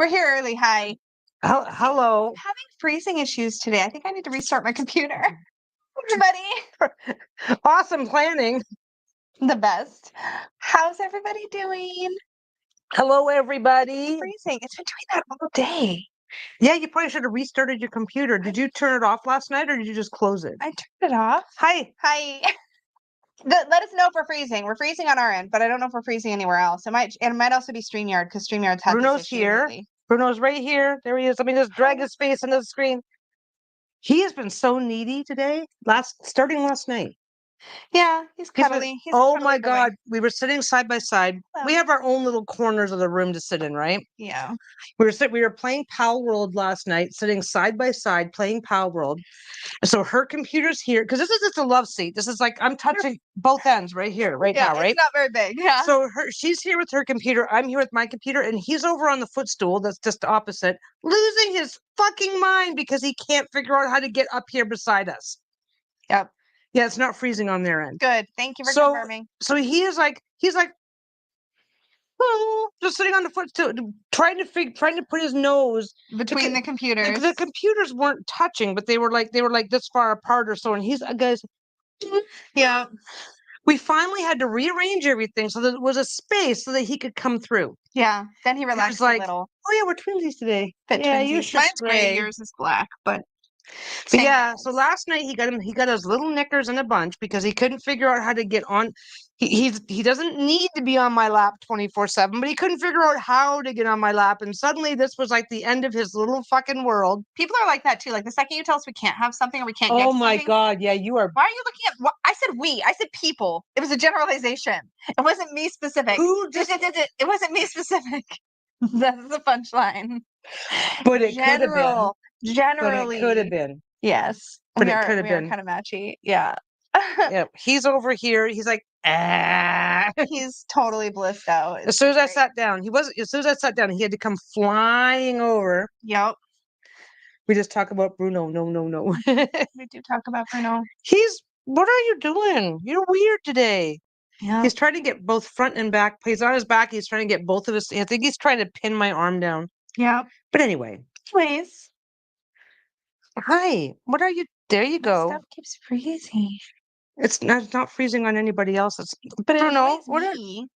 We're here early. Hi. Hello. I'm having freezing issues today. I think I need to restart my computer. Everybody. Awesome planning. The best. How's everybody doing? Hello, everybody. Freezing. It's been doing that all day. Yeah, you probably should have restarted your computer. Did you turn it off last night or did you just close it? I turned it off. Hi. Let us know if we're freezing. We're freezing on our end, but I don't know if we're freezing anywhere else. It might also be StreamYard because StreamYard's had Bruno's this issue here. lately. Bruno's right here. There he is. Let me just drag his face into the screen. He has been so needy today. Starting last night. Yeah, he's cuddly. Oh my God. We were sitting side by side. Hello. We have our own little corners of the room to sit in, right? Yeah. We were playing Pal World last night, sitting side by side playing Pal World. So her computer's here because this is just a love seat. This is like I'm touching both ends right here, right now, right? It's not very big. Yeah. So she's here with her computer. I'm here with my computer, and he's over on the footstool that's just opposite, losing his fucking mind because he can't figure out how to get up here beside us. Yep. Yeah, it's not freezing on their end. Good. Thank you for confirming. So he's like, oh, just sitting on the footstool, trying to put his nose between the computers. The computers weren't touching, but they were like this far apart or so. And he's guys. Yeah. We finally had to rearrange everything so that there was a space so that he could come through. Yeah. Then he relaxed a little. Oh yeah, we're twinsies today. Mine's gray, yours is black, but yeah. So last night he got his little knickers in a bunch because he couldn't figure out how to get on. He doesn't need to be on my lap 24/7, but he couldn't figure out how to get on my lap. And suddenly this was like the end of his little fucking world. People are like that too. Like the second you tell us we can't have something or we can't get something. Oh my God. Yeah, you are. Why are you looking at I said we. I said people. It was a generalization. It wasn't me specific. It wasn't me specific. That's the punchline. But it could have been. Generally. But it could have been. Yes. But it could have been. We are kind of matchy. Yeah. Yeah. He's over here. He's like, ah. He's totally blissed out. As soon as I sat down, he had to come flying over. Yep. We just talk about Bruno. No. We do talk about Bruno. What are you doing? You're weird today. Yeah. He's trying to get both front and back. He's on his back. He's trying to get both of us. I think he's trying to pin my arm down. Yeah. But anyway. Anyways. Hi. What are you? There you go. Stuff keeps freezing. It's not freezing on anybody else. But Bruno, me.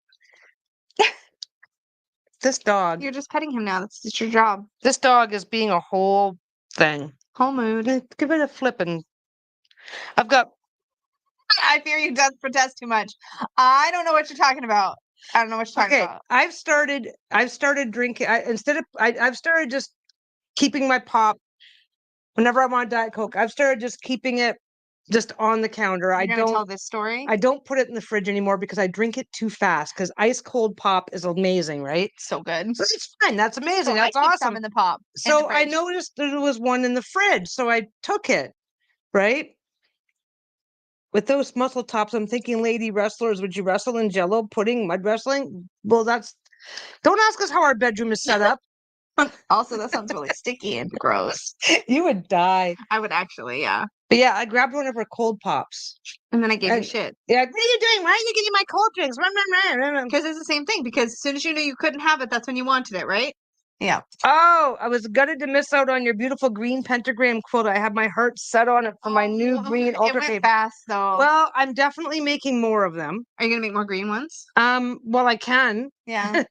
This dog. You're just petting him now. That's just your job. This dog is being a whole thing. Whole mood. Give it a flip and I fear you protest too much. I don't know what you're talking about. I don't know what you're talking about. I've started drinking. I've started just keeping my pop whenever I want Diet Coke. I've started just keeping it just on the counter. You're gonna tell this story? I don't put it in the fridge anymore because I drink it too fast because ice cold pop is amazing, right? So good. So it's fine. That's amazing. So That's I keep awesome. some in the pop. So I noticed there was one in the fridge. So I took it, right? With those muscle tops, I'm thinking lady wrestlers, would you wrestle in Jello pudding, mud wrestling? Well, don't ask us how our bedroom is set up. Also, that sounds really sticky and gross. You would die. I would actually, yeah. But yeah, I grabbed one of her cold pops. And then I gave you shit. Yeah, what are you doing? Why are you getting my cold drinks? Because it's the same thing. Because as soon as you knew you couldn't have it, that's when you wanted it, right? Yeah. Oh, I was gutted to miss out on your beautiful green pentagram quilt. I have my heart set on it for my new green ultra. It went fast though. Well, I'm definitely making more of them. Are you gonna make more green ones? Well, I can. Yeah.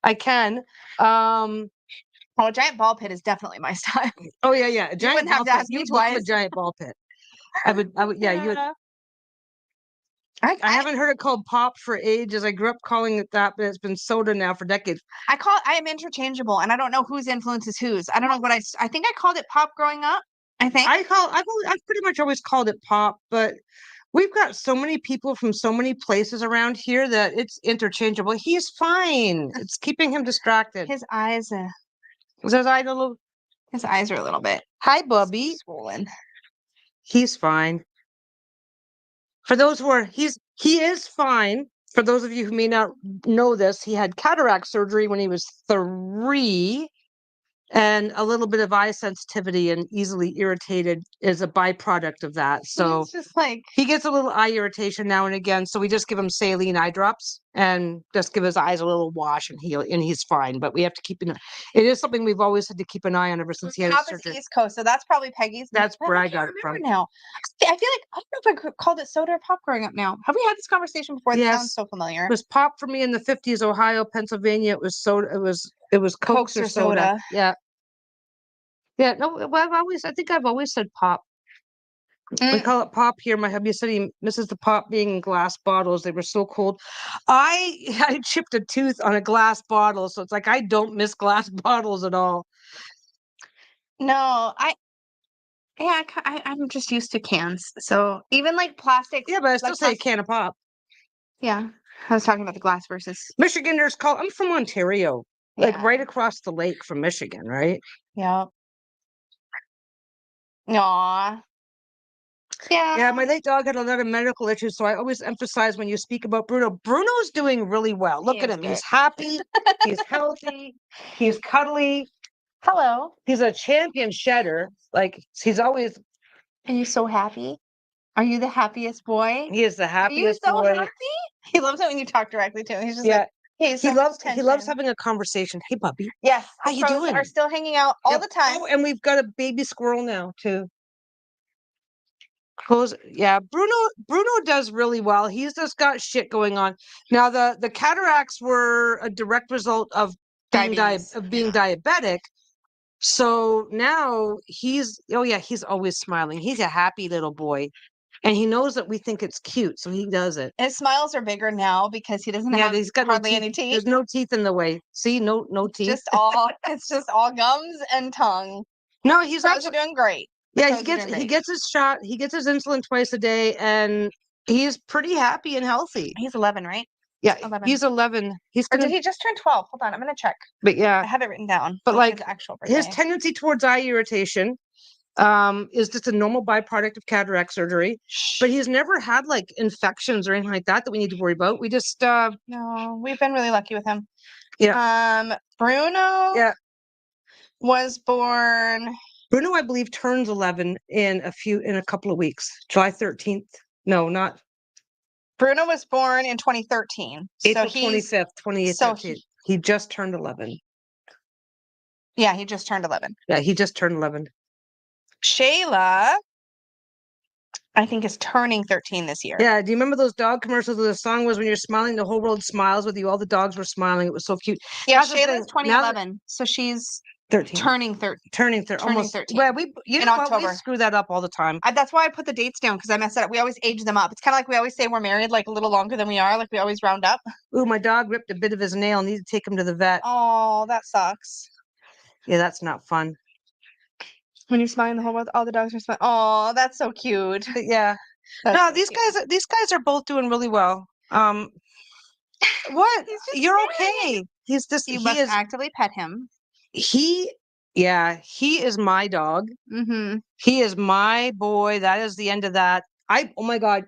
I can. A giant ball pit is definitely my style. Oh yeah. A giant you wouldn't have to ask me twice. A giant ball pit. I would. Yeah, you would. I haven't heard it called pop for ages. I grew up calling it that, but it's been soda now for decades. I am interchangeable, and I don't know whose influence is whose. I don't know what I think I called it pop growing up. I think I've pretty much always called it pop, but we've got so many people from so many places around here that it's interchangeable. He's fine. It's keeping him distracted. His eyes. His eyes are a little bit. Hi, Bubby. Swollen. He's fine. For those who he is fine. For those of you who may not know this, he had cataract surgery when he was 3. And a little bit of eye sensitivity and easily irritated is a byproduct of that. So it's just like he gets a little eye irritation now and again. So we just give him saline eye drops and just give his eyes a little wash, and he's fine. But we have to keep it is something we've always had to keep an eye on ever since he had his surgery. East Coast, so that's probably Peggy's. That's where I got it from. Now, I feel like I don't know if I called it soda or pop growing up. Now, have we had this conversation before? Yes. This sounds so familiar. It was pop for me in the 50s, Ohio, Pennsylvania. It was soda. It was Cokes or soda. Yeah. Yeah. No, well, I think I've always said pop. We call it pop here. My hubby said he misses the pop being in glass bottles. They were so cold. I chipped a tooth on a glass bottle, so it's like I don't miss glass bottles at all. No, I'm just used to cans. So even like plastic. Yeah, but I still say a can of pop. Yeah, I was talking about the glass versus Michiganders. I'm from Ontario, like right across the lake from Michigan, right? Yeah. Aww. Yeah, my late dog had a lot of medical issues, so I always emphasize when you speak about Bruno. Bruno's doing really well. Look at him. He's happy. He's healthy. He's cuddly. Hello. He's a champion shedder. Like, he's always... Are you so happy? Are you the happiest boy? He is the happiest boy. Are you so happy? He loves it when you talk directly to him. He's just like, hey, he loves having a conversation. Hey, puppy. Yes. How you doing? Are still hanging out all the time. Oh, and we've got a baby squirrel now, too. Bruno does really well. He's just got shit going on. Now the cataracts were a direct result of being diabetic. So now he's always smiling. He's a happy little boy. And he knows that we think it's cute, so he does it. His smiles are bigger now because he doesn't have hardly any teeth. There's no teeth in the way. See, no teeth. It's just all gums and tongue. No, he's actually doing great. Yeah, he gets his shot. He gets his insulin twice a day, and he's pretty happy and healthy. He's 11, right? Yeah, 11. He's 11. Did he just turn 12? Hold on, I'm gonna check. But yeah, I have it written down. But like his tendency towards eye irritation is just a normal byproduct of cataract surgery. But he's never had like infections or anything like that we need to worry about. We just no, we've been really lucky with him. Yeah. Bruno. Yeah. Was born. Bruno, I believe, turns 11 in a couple of weeks. July 13th. No, not. Bruno was born in 2013. April 25th, 2013. So he just turned 11. Yeah, he just turned 11. Yeah, he just turned 11. Shayla, I think, is turning 13 this year. Yeah, do you remember those dog commercials where the song was when you're smiling, the whole world smiles with you? All the dogs were smiling. It was so cute. Yeah, Shayla's 2011. So she's 13. Turning 13. Almost 13. Well, we screw that up all the time. That's why I put the dates down, because I mess it up. We always age them up. It's kind of like we always say we're married like a little longer than we are. Like we always round up. Ooh, my dog ripped a bit of his nail. Need to take him to the vet. Oh, that sucks. Yeah, that's not fun. When you're smiling the whole world, all the dogs are smiling. Oh, that's so cute. But yeah. These guys are both doing really well. What? You're okay. He's just you must actively pet him. He is my dog. Mm-hmm. He is my boy. That is the end of that. Oh my God.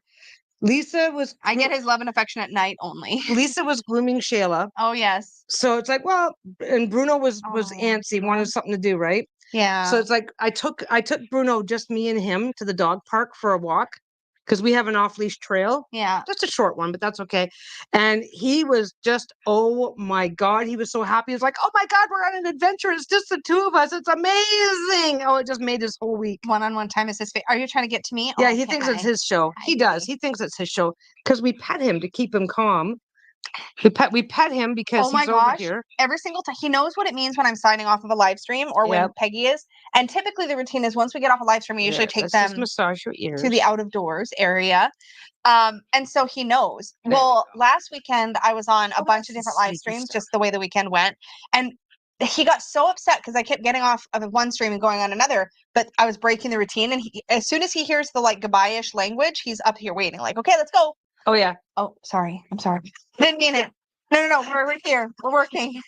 I get his love and affection at night only. Lisa was grooming Shayla. Oh, yes. So it's like, well, and Bruno was antsy, wanted something to do, right? Yeah. So it's like, I took Bruno, just me and him, to the dog park for a walk, because we have an off-leash trail. Yeah. Just a short one, but that's okay. And he was just, oh my God, he was so happy. He was like, oh my God, we're on an adventure. It's just the two of us. It's amazing. Oh, it just made his whole week. One-on-one time is his favorite. Are you trying to get to me? Yeah, he thinks it's his show. He does. He thinks it's his show because we pet him to keep him calm. We pet him because he's over here. Every single time. He knows what it means when I'm signing off of a live stream or when Peggy is. And typically the routine is once we get off a live stream, we usually take them massage your ears to the out of doors area. And so he knows. Well, last weekend I was on a bunch of different live streams, just the way the weekend went. And he got so upset because I kept getting off of one stream and going on another, but I was breaking the routine. And as soon as he hears the like goodbye-ish language, he's up here waiting like, okay, let's go. Oh, yeah. Oh, sorry. I'm sorry. Didn't mean it. No. We're here. We're working.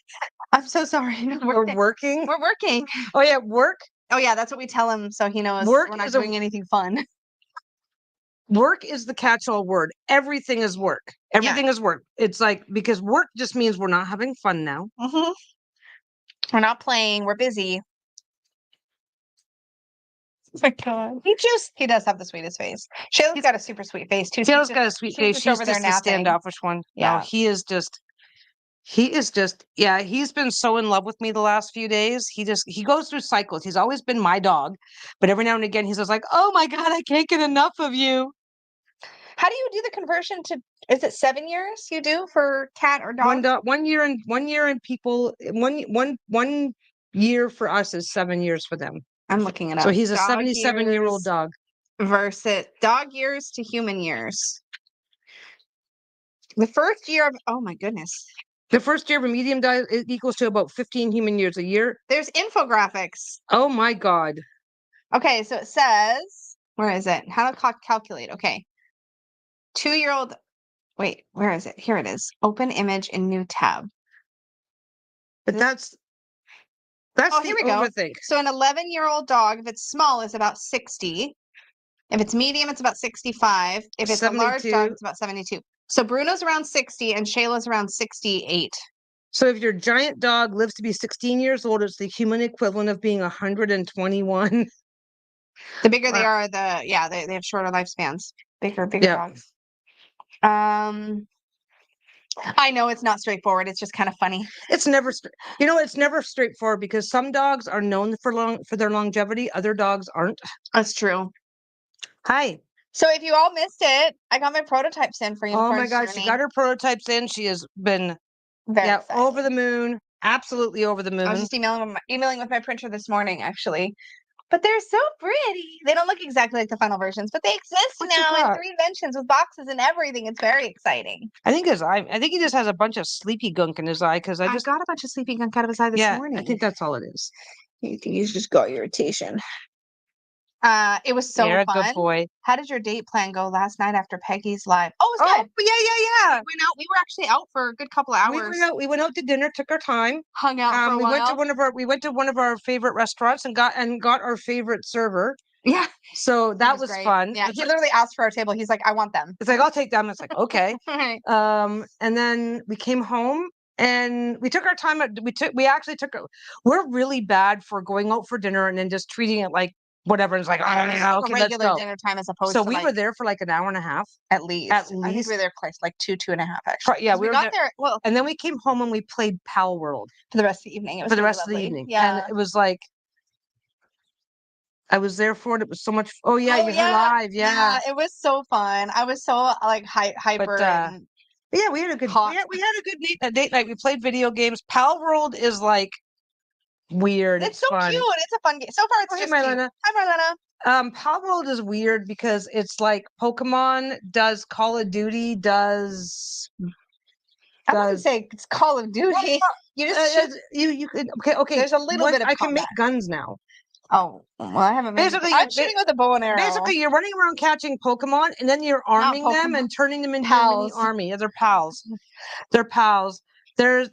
I'm so sorry. No, we're working? We're working. Oh, yeah. Work? Oh, yeah. That's what we tell him so he knows we're not doing anything fun. Work is the catch-all word. Everything is work. Everything is work. It's like, because work just means we're not having fun now. Mm-hmm. We're not playing. We're busy. Oh my God. He does have the sweetest face. Shayla's got a super sweet face too. Shayla's got a sweet face. She's over there just a standoffish one. Yeah. No, he is just, yeah, he's been so in love with me the last few days. He goes through cycles. He's always been my dog, but every now and again he's just like, oh my God, I can't get enough of you. How do you do the conversion to, is it 7 years you do for cat or dog? 1 year and people, one year for us is 7 years for them. I'm looking it up. So he's a Dog 77-year-old years dog. versus dog years to human years. The first year of, oh my goodness. The first year of a medium dog equals to about 15 human years a year. There's infographics. Oh my God. Okay, so it says, where is it? How to calculate. Okay. 2-year-old. Wait, where is it? Here it is. Open image in new tab. But that's here we go. So an 11-year-old dog, if it's small, is about 60. If it's medium, it's about 65. If it's 72. A large dog, it's about 72. So Bruno's around 60 and Shayla's around 68. So if your giant dog lives to be 16 years old, it's the human equivalent of being 121. The bigger they are, they have shorter lifespans. Bigger dogs. I know it's not straightforward. It's just kind of funny. It's never straightforward because some dogs are known for their longevity. Other dogs aren't. That's true. Hi. So if you all missed it, I got my prototypes in for you. Oh my God, she got her prototypes in. She has been over the moon. Absolutely over the moon. I was just emailing with my printer this morning, actually. But they're so pretty. They don't look exactly like the final versions, but they exist now in 3 dimensions with boxes and everything. It's very exciting. I think he just has a bunch of sleepy gunk in his eye because I got a bunch of sleepy gunk out of his eye this morning. I think that's all it is. He's just got irritation. It was so fun. Good boy. How did your date plan go last night after Peggy's live? Oh, it was good. Yeah. We were actually out for a good couple of hours. We went out to dinner, took our time, hung out for a while. We went to one of our favorite restaurants and got our favorite server. Yeah. So that was fun. Yeah. He literally asked for our table. He's like, I want them. It's like, I'll take them. It's like, okay. And then we came home. And we took our time. We're really bad for going out for dinner and then just treating it like whatever. It's like, okay, regular dinner time as opposed to. So we were there for like an hour and a half at least. I think we were there like 2.5 actually. Yeah, we got there. Well, and then we came home and we played Pal World for the rest of the evening. It was lovely. Yeah, and it was like. I was there for it. It was so much. Oh yeah, you're live. Yeah, it was so fun. I was so like hyper. Yeah, we had a good. We had a good date night. We played video games. Pal World is like weird. It's so fun. Cute. It's a fun game. So far, it's just Marlena. Cute. Hi, Marlena. Pal World is weird because it's like Pokemon does Call of Duty does. I wouldn't say it's Call of Duty. You just you could okay. There's a little bit of I can make guns now. Oh, well, I haven't been. I'm shooting with a bow and arrow. Basically, you're running around catching Pokemon, and then you're arming them and turning them into a mini army. Yeah, they're pals. They're pals. They're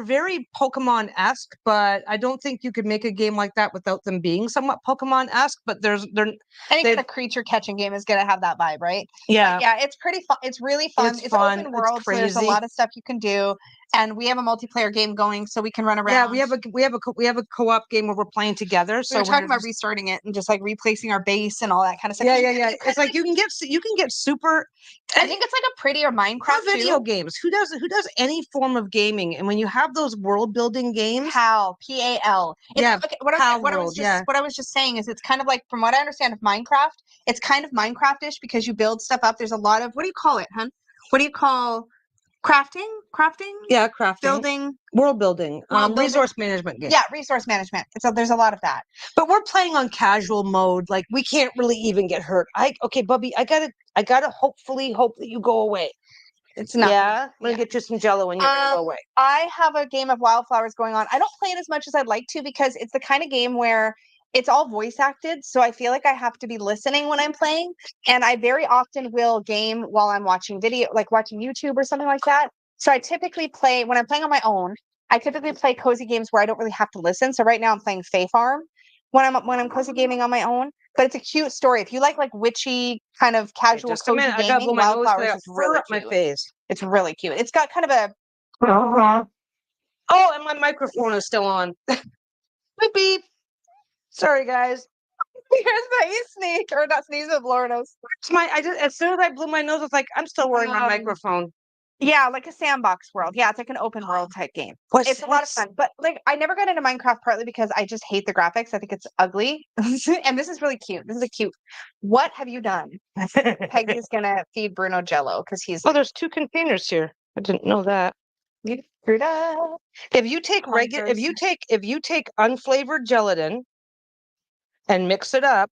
very Pokemon-esque, but I don't think you could make a game like that without them being somewhat Pokemon-esque. But any kind of creature catching game is gonna have that vibe, right? Yeah, but yeah. It's pretty fun. It's really fun. It's fun. Open world, so there's a lot of stuff you can do. And we have a multiplayer game going, so we can run around. Yeah, we have a co-op game where we're playing together. So we're talking about restarting it and just like replacing our base and all that kind of stuff. Yeah. It's like you can get super. I think it's like a prettier Minecraft video games. Who does any form of gaming? And when you have those world building games, PAL. Yeah. Okay, what I was just saying is it's kind of like, from what I understand of Minecraft, it's kind of Minecraft-ish because you build stuff up. There's a lot of, what do you call it, hun? What do you call crafting? Yeah, crafting. Building. World building. Resource management game. Yeah, resource management. So there's a lot of that. But we're playing on casual mode. Like we can't really even get hurt. Okay, Bubby, I gotta hopefully hope that you go away. It's not. Yeah, I'm gonna get you some Jello and you're gonna go away. I have a game of Wildflowers going on. I don't play it as much as I'd like to because it's the kind of game where it's all voice acted, so I feel like I have to be listening when I'm playing, and I very often will game while I'm watching video, like watching YouTube or something like that. So I typically play when I'm playing on my own. I typically play cozy games where I don't really have to listen. So right now I'm playing Fae Farm when I'm cozy gaming on my own. But it's a cute story. If you like witchy kind of casual cozy gaming, Wildflowers is really cute. My face. It's really cute. It's got kind of a. Oh, and my microphone is still on. Beep beep. Sorry, guys. Because Peggy sneezed, or not sneezed, but blow her nose. It's as soon as I blew my nose, it's like I'm still wearing my microphone. Yeah, like a sandbox world. Yeah, it's like an open world type game. It's a lot of What's fun. But like I never got into Minecraft partly because I just hate the graphics. I think it's ugly. And this is really cute. This is a cute. What have you done? Peggy's gonna feed Bruno Jello because he's Oh, there's 2 containers here. I didn't know that. you screwed up. If you take if you take unflavored gelatin and mix it up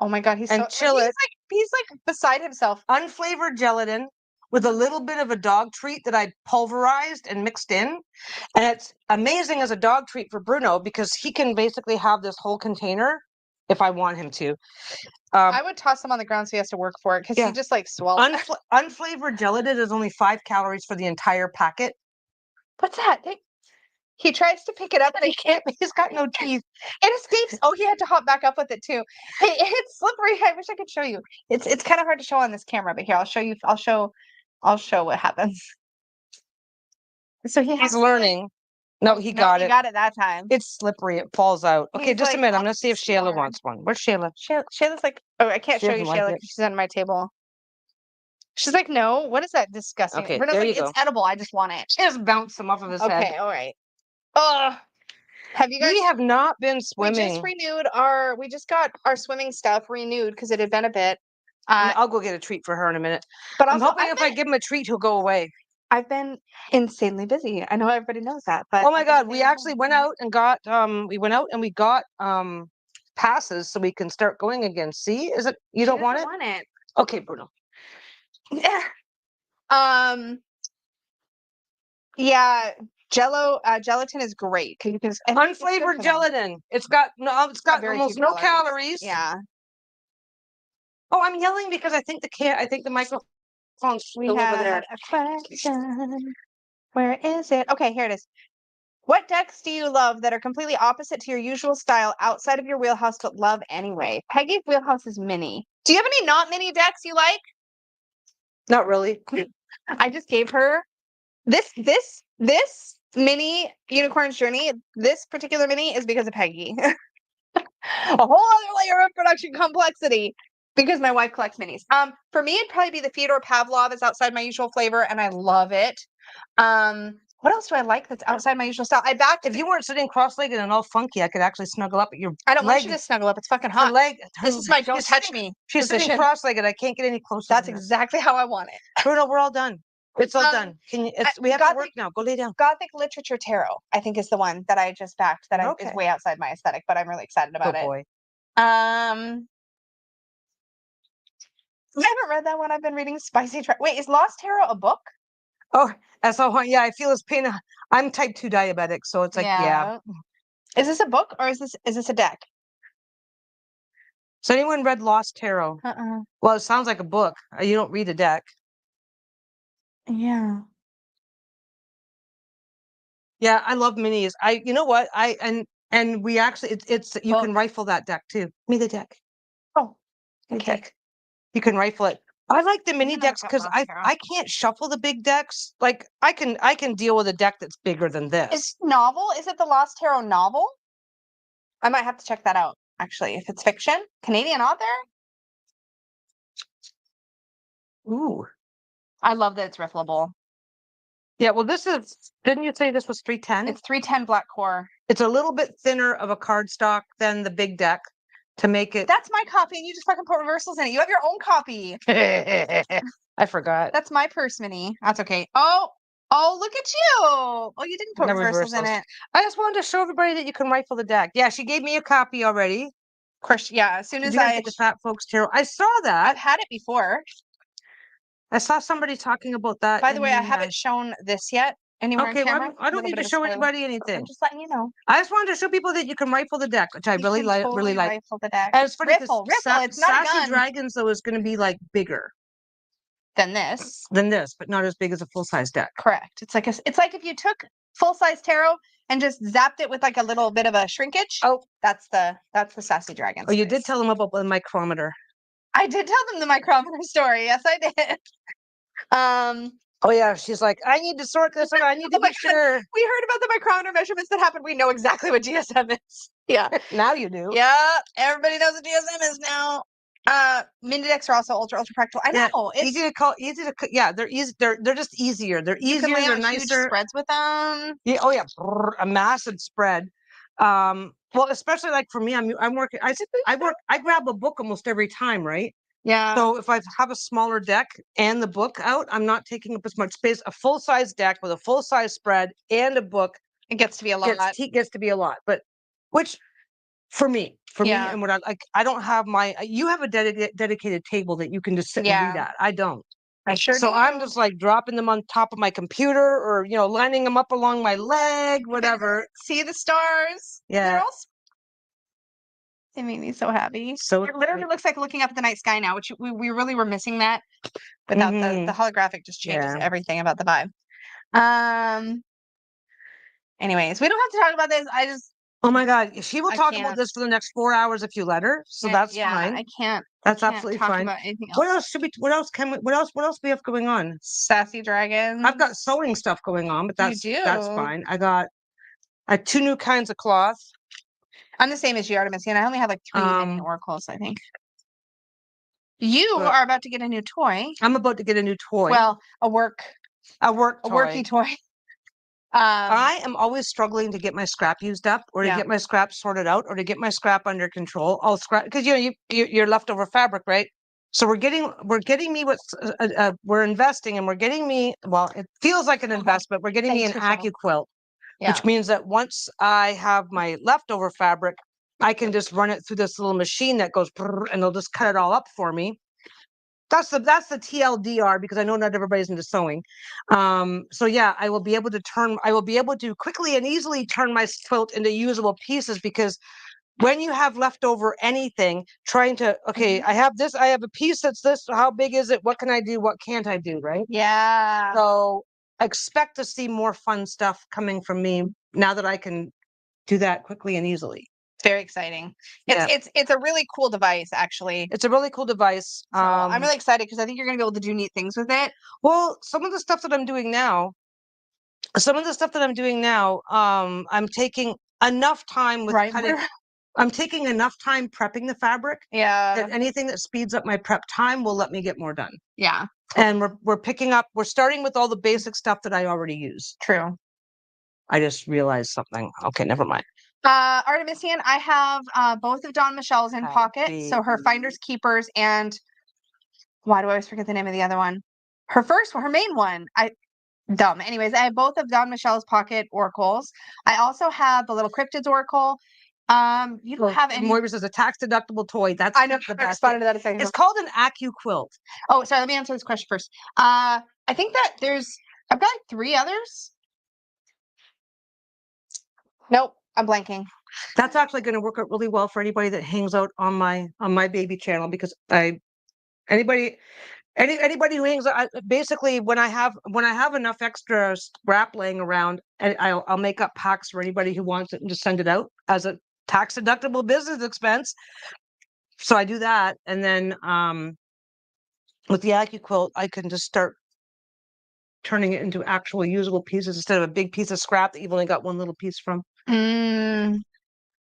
Oh my god, he's and so chill it, he's like beside himself. unflavored gelatin with a little bit of a dog treat that I pulverized and mixed in. And it's amazing as a dog treat for Bruno because he can basically have this whole container if I want him to. I would toss him on the ground so he has to work for it because he just like swallows. Unflavored gelatin is only 5 calories for the entire packet. What's that? He tries to pick it up and he can't. He's got no teeth. It escapes. Oh, he had to hop back up with it too. Hey, it's slippery. I wish I could show you. It's kind of hard to show on this camera, but here I'll show you. I'll show what happens. So he's learning. No, he got it. He got it that time. It's slippery. It falls out. Okay, He's just a like, minute. I'm gonna see if Shayla wants one. Where's Shayla? Shayla's like, oh, I can't She show you doesn't like Shayla it. because she's under my table. She's like, no, what is that disgusting? Okay, Bruno's there like, you it's go. edible. I just want it. She just bounced them off of his head. Okay, all right. Have you guys? We have not been We swimming. we just got our swimming stuff renewed because it had been a bit. I'll go get a treat for her in a minute. But I'm hoping if I give him a treat, he'll go away. I've been insanely busy. I know everybody knows that, but Oh my God, we actually went out and got passes so we can start going again. See, is it you don't want it? Okay, Bruno. Yeah, gelatin is great because Unflavored gelatin. It's got almost no calories. Yeah. Oh, I'm yelling because I think the microphone's still over there. A question. Where is it? Okay, here it is. What decks do you love that are completely opposite to your usual style outside of your wheelhouse but love anyway? Peggy's wheelhouse is mini. Do you have any not mini decks you like? Not really. I just gave her this mini Unicorn's Journey. This particular mini is because of Peggy. A whole other layer of production complexity because my wife collects minis. For me, it'd probably be the Fyodor Pavlov. It's outside my usual flavor, and I love it. What else do I like that's outside my usual style? If you weren't sitting cross-legged and all funky, I could actually snuggle up at your I don't want you to snuggle up. It's fucking hot. This is my don't touch me. She's sitting cross-legged. I can't get any closer. That's exactly how I want it. Bruno, we're all done. It's all done. We have to work now. Go lay down. Gothic Literature Tarot, I think, is the one that I just backed that is way outside my aesthetic, but I'm really excited about it. Boy. I haven't read that one. I've been reading Spicy. Wait, is Lost Tarot a book? Oh, that's all. Yeah, I feel his pain. I'm type 2 diabetic, so it's like, yeah. Is this a book or is this a deck? Has anyone read Lost Tarot? Well, it sounds like a book. You don't read a deck. Yeah. Yeah, I love minis. You know what? And we actually, you can rifle that deck too. Give me the deck. Oh, okay. You can rifle it. I like the mini decks because I can't shuffle the big decks. Like I can deal with a deck that's bigger than this. Is it the Lost Tarot novel? I might have to check that out, actually, if it's fiction. Canadian author? Ooh. I love that it's riffleable. Yeah, well, didn't you say this was 310? It's 310 black core. It's a little bit thinner of a cardstock than the big deck to make it. That's my copy, and you just fucking put reversals in it. You have your own copy. I forgot. That's my purse mini. That's okay. Oh, look at you. Oh, you didn't put reversals in it. I just wanted to show everybody that you can rifle the deck. Yeah, she gave me a copy already. Of course, yeah. As soon as I get the Fat Folks Tarot, I saw that. I've had it before. I saw somebody talking about that. By the way, I haven't shown this yet anywhere on camera. I don't need to show anybody anything. I'm just letting you know. I just wanted to show people that you can rifle the deck, which I really like. Rifle the deck. And it's funny riffle. It's not a gun. Sassy Dragons though is going to be like bigger than this, but not as big as a full size deck. Correct. It's like if you took full size tarot and just zapped it with like a little bit of a shrinkage. Oh, that's the Sassy Dragons. Oh, you did tell them about the micrometer. I did tell them the micrometer story. Yes, I did. Oh yeah, she's like, I need to sort this out. I need to make sure. We heard about the micrometer measurements that happened. We know exactly what GSM is. Yeah. Now you do. Yeah. Everybody knows what GSM is now. Mini decks are also ultra practical. I know. Yeah, easy to yeah, they're easy. They're just easier. They're You can easier. lay They're out huge nicer. spreads with them. Yeah. Oh yeah. A massive spread. Well, especially like for me, I'm working. I grab a book almost every time, right? Yeah. So if I have a smaller deck and the book out, I'm not taking up as much space. A full size deck with a full size spread and a book it gets to be a lot. Gets to be a lot. But which for me, and what I like, I don't have you have a dedicated table that you can just sit and read at. I don't. I sure So do. I'm just like dropping them on top of my computer or, lining them up along my leg, whatever. See the stars. Yeah. They make me so happy. So it literally looks like looking up at the night sky now, which we really were missing that without the holographic just changes everything about the vibe. Anyways, we don't have to talk about this. Oh my God. She will talk about this for the next 4 hours if you let her. So that's fine. I can't. That's absolutely fine. About anything else. What else we have going on? Sassy dragons. I've got sewing stuff going on, but that's fine. I have 2 new kinds of cloth. I'm the same as you, Artemis, and I only have like 3 mini oracles, I think. You are about to get a new toy. I'm about to get a new toy. Well, a worky toy. I am always struggling to get my scrap used up, or to get my scrap sorted out, or to get my scrap under control. All scrap because you're leftover fabric, right? So we're getting me what's we're investing, and we're getting me. Well, it feels like an investment. We're getting me an AccuQuilt, which means that once I have my leftover fabric, I can just run it through this little machine that goes, and they'll just cut it all up for me. That's the TLDR, because I know not everybody's into sewing. So yeah, I will be able to quickly and easily turn my quilt into usable pieces, because when you have leftover anything, I have a piece that's this, how big is it? What can I do? What can't I do? Right? Yeah. So expect to see more fun stuff coming from me now that I can do that quickly and easily. Very exciting. It's a really cool device, actually. It's a really cool device. So I'm really excited because I think you're going to be able to do neat things with it. Well, some of the stuff that I'm doing now, I'm taking enough time with cutting. I'm taking enough time prepping the fabric. Yeah. That anything that speeds up my prep time will let me get more done. Yeah. And we're starting with all the basic stuff that I already use. True. I just realized something. Okay, never mind. Artemisian, I have both of Dawn Michelle's in pocket. So her Finders Keepers, and why do I always forget the name of the other one? Her main one. Dumb. Anyways, I have both of Dawn Michelle's pocket oracles. I also have the Little Cryptids oracle. You don't have any. Moira says a tax deductible toy. That's I know the best. Responded to that a second. It's called an AccuQuilt. Oh, sorry. Let me answer this question first. I think that I've got like 3 others. Nope. I'm blanking. That's actually going to work out really well for anybody that hangs out on my baby channel, because anybody who hangs out, basically when I have enough extra scrap laying around, I'll make up packs for anybody who wants it and just send it out as a tax deductible business expense. So I do that, and then with the AccuQuilt, I can just start turning it into actual usable pieces instead of a big piece of scrap that you've only got one little piece from.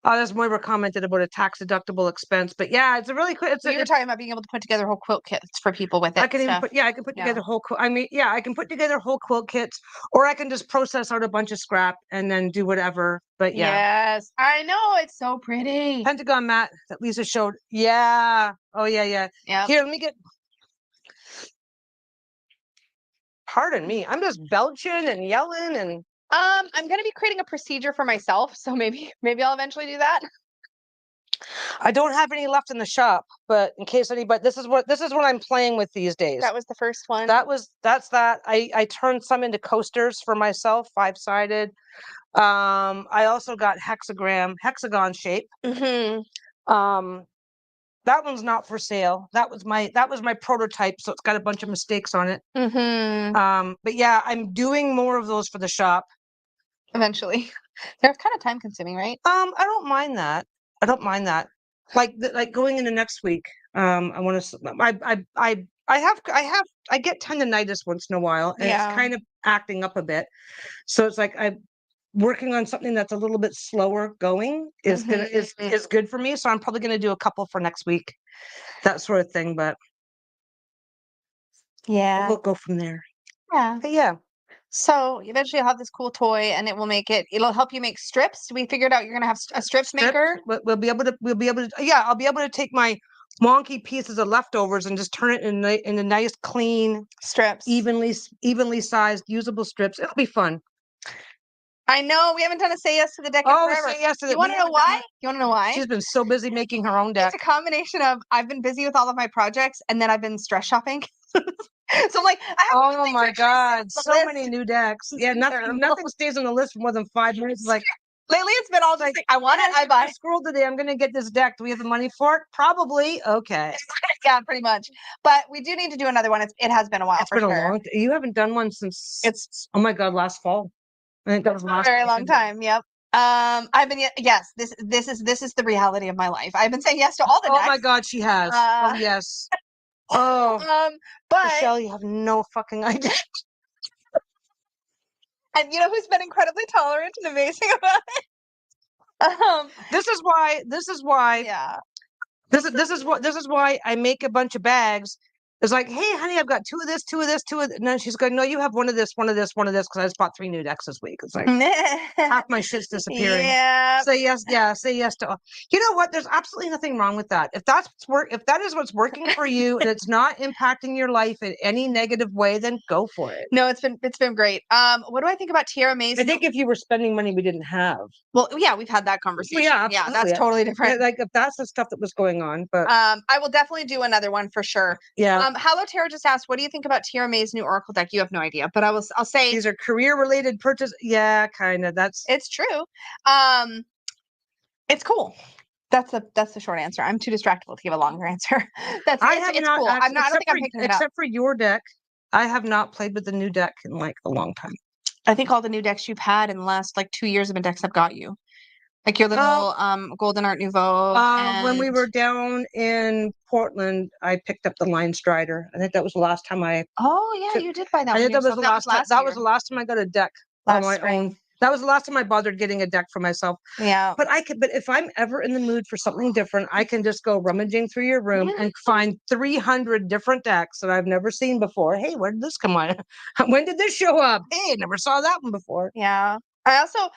As Moira commented about a tax deductible expense, but yeah, it's a really quick. You were talking about being able to put together whole quilt kits for people with it. I can put together whole. I can put together whole quilt kits, or I can just process out a bunch of scrap and then do whatever. But yeah, yes, I know, it's so pretty. Pentagon mat that Lisa showed. Yeah. Oh yeah. Here, let me get. Pardon me. I'm just belching and yelling and. I'm going to be creating a procedure for myself, so maybe I'll eventually do that. I don't have any left in the shop, but in case anybody, this is what I'm playing with these days. That was the first one. That's that. I turned some into coasters for myself, 5-sided. I also got hexagon shape. That one's not for sale. That was my prototype, so it's got a bunch of mistakes on it. But yeah, I'm doing more of those for the shop. Eventually. They're kind of time consuming, right? I don't mind that. Like going into next week. I get tendonitis once in a while, and it's kind of acting up a bit. So it's like working on something that's a little bit slower going is good for me. So I'm probably gonna do a couple for next week, that sort of thing. But Yeah. we'll go from there. Yeah. But yeah. So eventually you'll have this cool toy and it'll help you make strips. We figured out you're gonna have a strips maker. We'll be able to yeah, I'll be able to take my wonky pieces of leftovers and just turn it in a nice clean strips, evenly sized usable strips. It'll be fun. I know we haven't done a say yes to the deck in forever. Say yes to the You want to know why? You want to know why? She's been so busy making her own deck. It's a combination of I've been busy with all of my projects and then I've been stress shopping. So I'm like, I have oh my god, so many new decks. Yeah, nothing stays on the list for more than 5 minutes. Like lately, it's been all like, I want it, I buy. Scroll today. I'm gonna get this deck. Do we have the money for it? Probably. Okay. Yeah, pretty much. But we do need to do another one. It has been a while. It's been a long. You haven't done one since oh my god, last fall. I think that was last. A very long time. Yep. I've been yes. This is the reality of my life. I've been saying yes to all the decks. Oh my god, she has. Oh yes. Oh. But Michelle, you have no fucking idea. And you know who's been incredibly tolerant and amazing about it? This is why. Yeah. This is why I make a bunch of bags. It's like, hey, honey, I've got two of this. And then she's going, no, you have one of this, because I just bought 3 new decks this week. It's like half my shit's disappearing. Yeah. Say yes to. You know what? There's absolutely nothing wrong with that. If that is what's working for you and it's not impacting your life in any negative way, then go for it. No, it's been great. What do I think about Tierra Mays? I think if you were spending money we didn't have. Well, yeah, we've had that conversation. Well, yeah, that's totally different. Like if that's the stuff that was going on, but I will definitely do another one for sure. Yeah. Hello Tara just asked, what do you think about Tierra May's new Oracle deck? You have no idea, but I'll say these are career related purchase. Yeah, kind of. It's true. It's cool. That's the short answer. I'm too distractible to give a longer answer. It's cool. I don't think I'm picking it up. Except for your deck, I have not played with the new deck in like a long time. I think all the new decks you've had in the last like 2 years have been decks I've got you. Like your little Golden Art Nouveau. When we were down in Portland, I picked up the Line Strider. I think that was the last time I. Oh yeah, you did buy that. I think that was the last time. That was the last time I got a deck on my own. That was the last time I bothered getting a deck for myself. Yeah. But if I'm ever in the mood for something different, I can just go rummaging through your room and find 300 different decks that I've never seen before. Hey, where did this come on? When did this show up? Hey, never saw that one before. Yeah. I also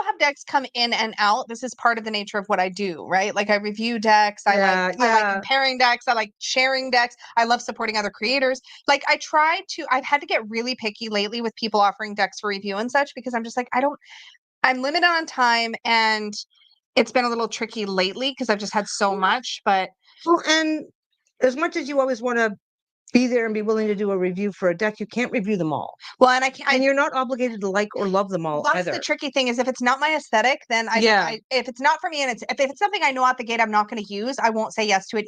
have decks come in and out. This is part of the nature of what I do, right? Like I review decks. I like comparing decks. I like sharing decks. I love supporting other creators. Like I've had to get really picky lately with people offering decks for review and such because I'm just like, I'm limited on time and it's been a little tricky lately because I've just had so much, and as much as you always want to be there and be willing to do a review for a deck, you can't review them all. Well, and I can't. And you're not obligated to like or love them all. That's the tricky thing is if it's not my aesthetic, then if it's not for me and if it's something I know out the gate I'm not going to use, I won't say yes to it,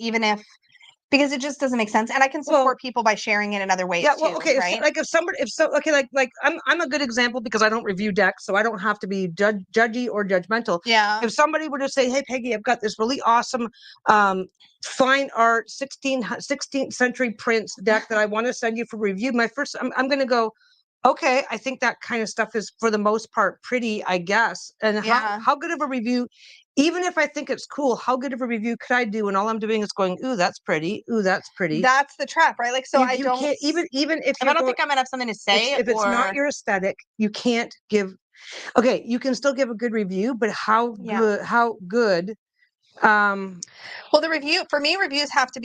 because it just doesn't make sense. And I can support people by sharing it in other ways too. Okay, right? I'm a good example because I don't review decks, so I don't have to be judgy or judgmental. Yeah. If somebody were to say, "Hey, Peggy, I've got this really awesome fine art 16th century prints deck that I want to send you for review," I'm going to go, okay, I think that kind of stuff is for the most part pretty, I guess. And how good of a review, even if I think it's cool, how good of a review could I do? And all I'm doing is going, ooh, that's pretty. Ooh, that's pretty. That's the trap, right? Like, so I don't can't, even if I don't think I'm gonna have something to say. If it's not your aesthetic, you can't give. Okay, you can still give a good review, but how good? Well, the review for me, reviews have to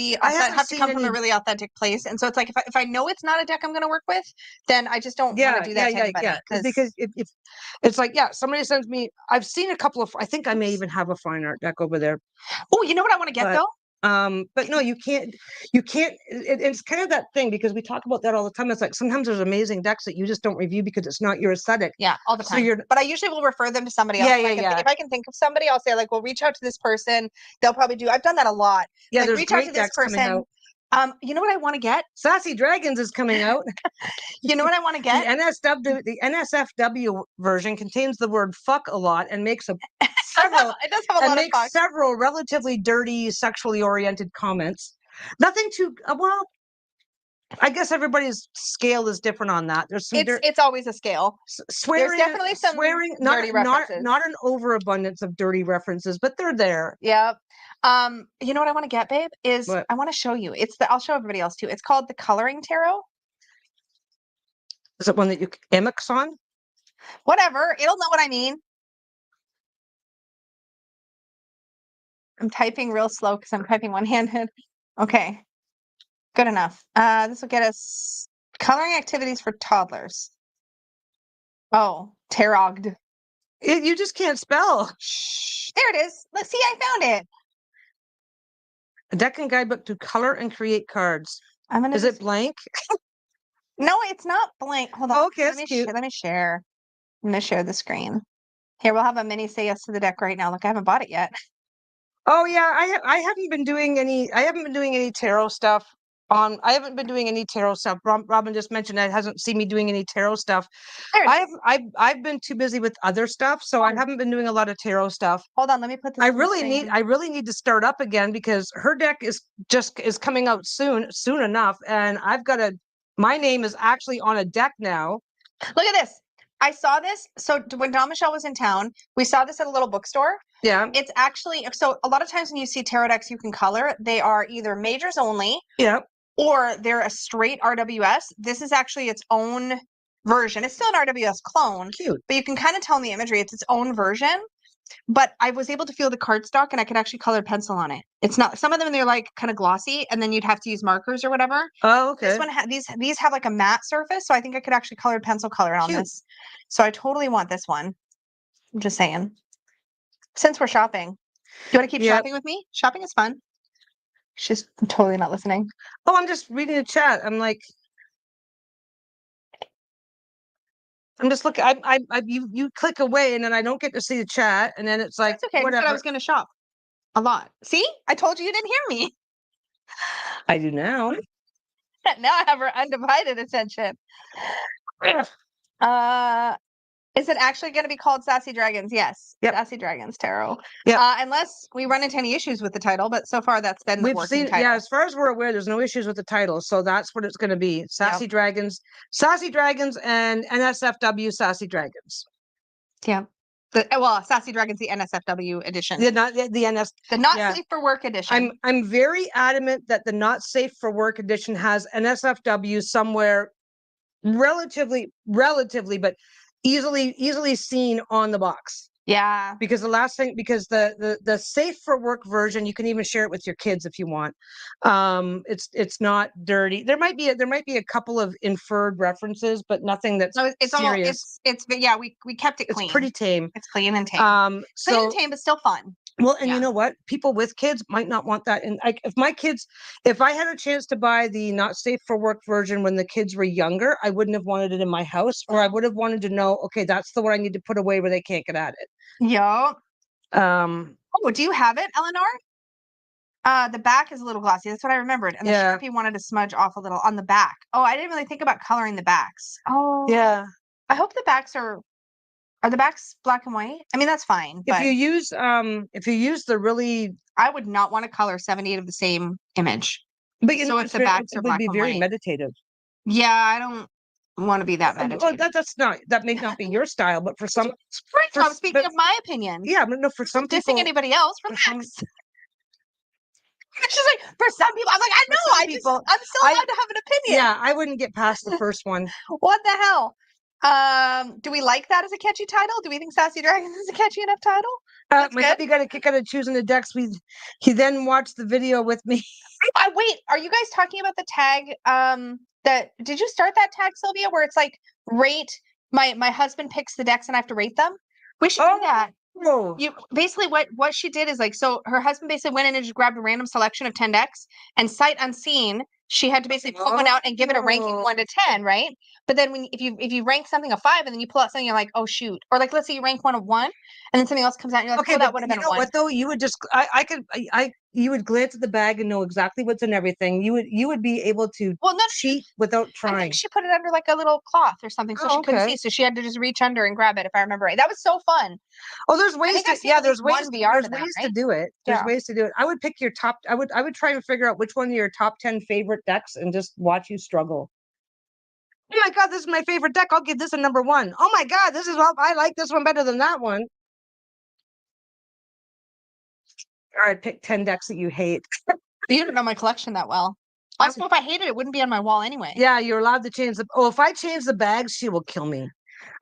come from a really authentic place, and so it's like if I know it's not a deck I'm going to work with, then I just don't want to do that to anybody. Because if it's like somebody sends me, I've seen a couple of. I think I may even have a fine art deck over there. Oh, you know what I want to get though? But no, you can't. It's kind of that thing because we talk about that all the time. It's like sometimes there's amazing decks that you just don't review because it's not your aesthetic. Yeah, all the time. But I usually will refer them to somebody else. If I can think of somebody, I'll say like, well, reach out to this person. They'll probably do. I've done that a lot. Yeah, like, there's reach great out to this decks coming person. out. You know what I want to get? Sassy Dragons is coming out. You know what I want to get? The NSFW version contains the word "fuck" a lot and makes it does have a lot of fuck. Several relatively dirty, sexually oriented comments. Nothing too well. I guess everybody's scale is different on that. There's some It's always a scale. swearing. There's definitely some swearing. dirty references. Not an overabundance of dirty references, but they're there. Yep. You know what I want to get, babe? Is What? I want to show you. I'll show everybody else too. It's called the coloring tarot. Is it one that you Emix on? Whatever. It'll know what I mean. I'm typing real slow because I'm typing one-handed. Okay. Good enough. This will get us coloring activities for toddlers. Oh, tarogged. You just can't spell. Shh. There it is. Let's see. I found it. A deck and guidebook to color and create cards. Is it blank? No, it's not blank. Hold on. Oh, okay, that's cute. Let me share. I'm going to share the screen. Here, we'll have a mini say yes to the deck right now. Look, I haven't bought it yet. Oh yeah, I haven't been doing any tarot stuff I haven't been doing any tarot stuff. Robin just mentioned that hasn't seen me doing any tarot stuff. I've been too busy with other stuff, so I haven't been doing a lot of tarot stuff. Hold on, let me put this. I really need to start up again because her deck is coming out soon enough, and my name is actually on a deck now. Look at this. I saw this. So when Don Michelle was in town, we saw this at a little bookstore. Yeah. It's actually, so a lot of times when you see tarot decks you can color, they are either majors only. Yeah. Or they're a straight RWS. This is actually its own version. It's still an RWS clone. Cute. But you can kind of tell in the imagery it's its own version. But I was able to feel the cardstock and I could actually color pencil on it. It's not, some of them, they're like kind of glossy and then you'd have to use markers or whatever. Oh, okay. This one, these have like a matte surface. So I think I could actually color pencil color on this. So I totally want this one. I'm just saying. Since we're shopping, do you want to keep shopping with me? Shopping is fun. She's totally not listening. Oh, I'm just reading the chat. I'm just looking. You click away and then I don't get to see the chat, and then it's like, that's okay. Whatever. I was going to shop a lot. See, I told you didn't hear me. I do now. Now I have her undivided attention. Is it actually going to be called Sassy Dragons? Yes. Yep. Sassy Dragons Tarot. Yeah. Unless we run into any issues with the title, but so far that's been the working title. Yeah, as far as we're aware, there's no issues with the title, so that's what it's going to be. Sassy Dragons, and NSFW Sassy Dragons. Yeah. Sassy Dragons, the NSFW edition. The not safe for work edition. I'm very adamant that the not safe for work edition has NSFW somewhere relatively, but easily seen on the box. Yeah. Because the safe for work version, you can even share it with your kids if you want. It's not dirty. There might be a couple of inferred references, but nothing that's serious. We kept it clean. It's pretty tame. It's clean and tame. Clean and tame, but still fun. Well, and you know what? People with kids might not want that. And if I had a chance to buy the not safe for work version when the kids were younger, I wouldn't have wanted it in my house, or I would have wanted to know, okay, that's the one I need to put away where they can't get at it. Yeah. Do you have it, Eleanor? The back is a little glossy. That's what I remembered. And the Sharpie wanted to smudge off a little on the back. Oh, I didn't really think about coloring the backs. Oh. Yeah. I hope the backs are the backs black and white? I mean, that's fine. If you use the really, I would not want to color 78 of the same image. But if the backs are black and white, it would be very meditative. Yeah, I don't want to be that meditative. Well, that may not be your style, but for some, I'm speaking of my opinion. Yeah, but no, for some people, dissing anybody else, relax. She's like, for some people, I'm like, I know, I'm still allowed to have an opinion. Yeah, I wouldn't get past the first one. What the hell? Do we like that as a catchy title? Do we think Sassy Dragons is a catchy enough title? My hubby got a kick out of choosing the decks. He then watched the video with me. Wait, are you guys talking about the tag? Did you start that tag, Sylvia, where it's like rate my husband picks the decks and I have to rate them? We should do that. No. You basically what she did is like, so her husband basically went in and just grabbed a random selection of 10 decks, and sight unseen, she had to basically pull one out and give it a ranking 1 to 10, right? But then if you rank something a 5 and then you pull out something, you're like, oh shoot. Or like, let's say you rank one a 1 and then something else comes out and you're like, okay, that would have been a 1. What though? You would just I glance at the bag and know exactly what's in everything. You would be able to cheat without I trying. think she put it under like a little cloth or something, so she couldn't see. So she had to just reach under and grab it, if I remember right. That was so fun. Oh, there's ways to there's ways to do it. There's Yeah. ways to do it. I would pick your top. I would try and figure out which one of your top 10 favorite decks and just watch you struggle. Oh my God, this is my favorite deck. I'll give this a number 1. Oh my God, I like this one better than that one. Or I'd pick 10 decks that you hate. You don't know my collection that well. Also, if I hated it, it wouldn't be on my wall anyway. Yeah, you're allowed to change if I change the bags, she will kill me.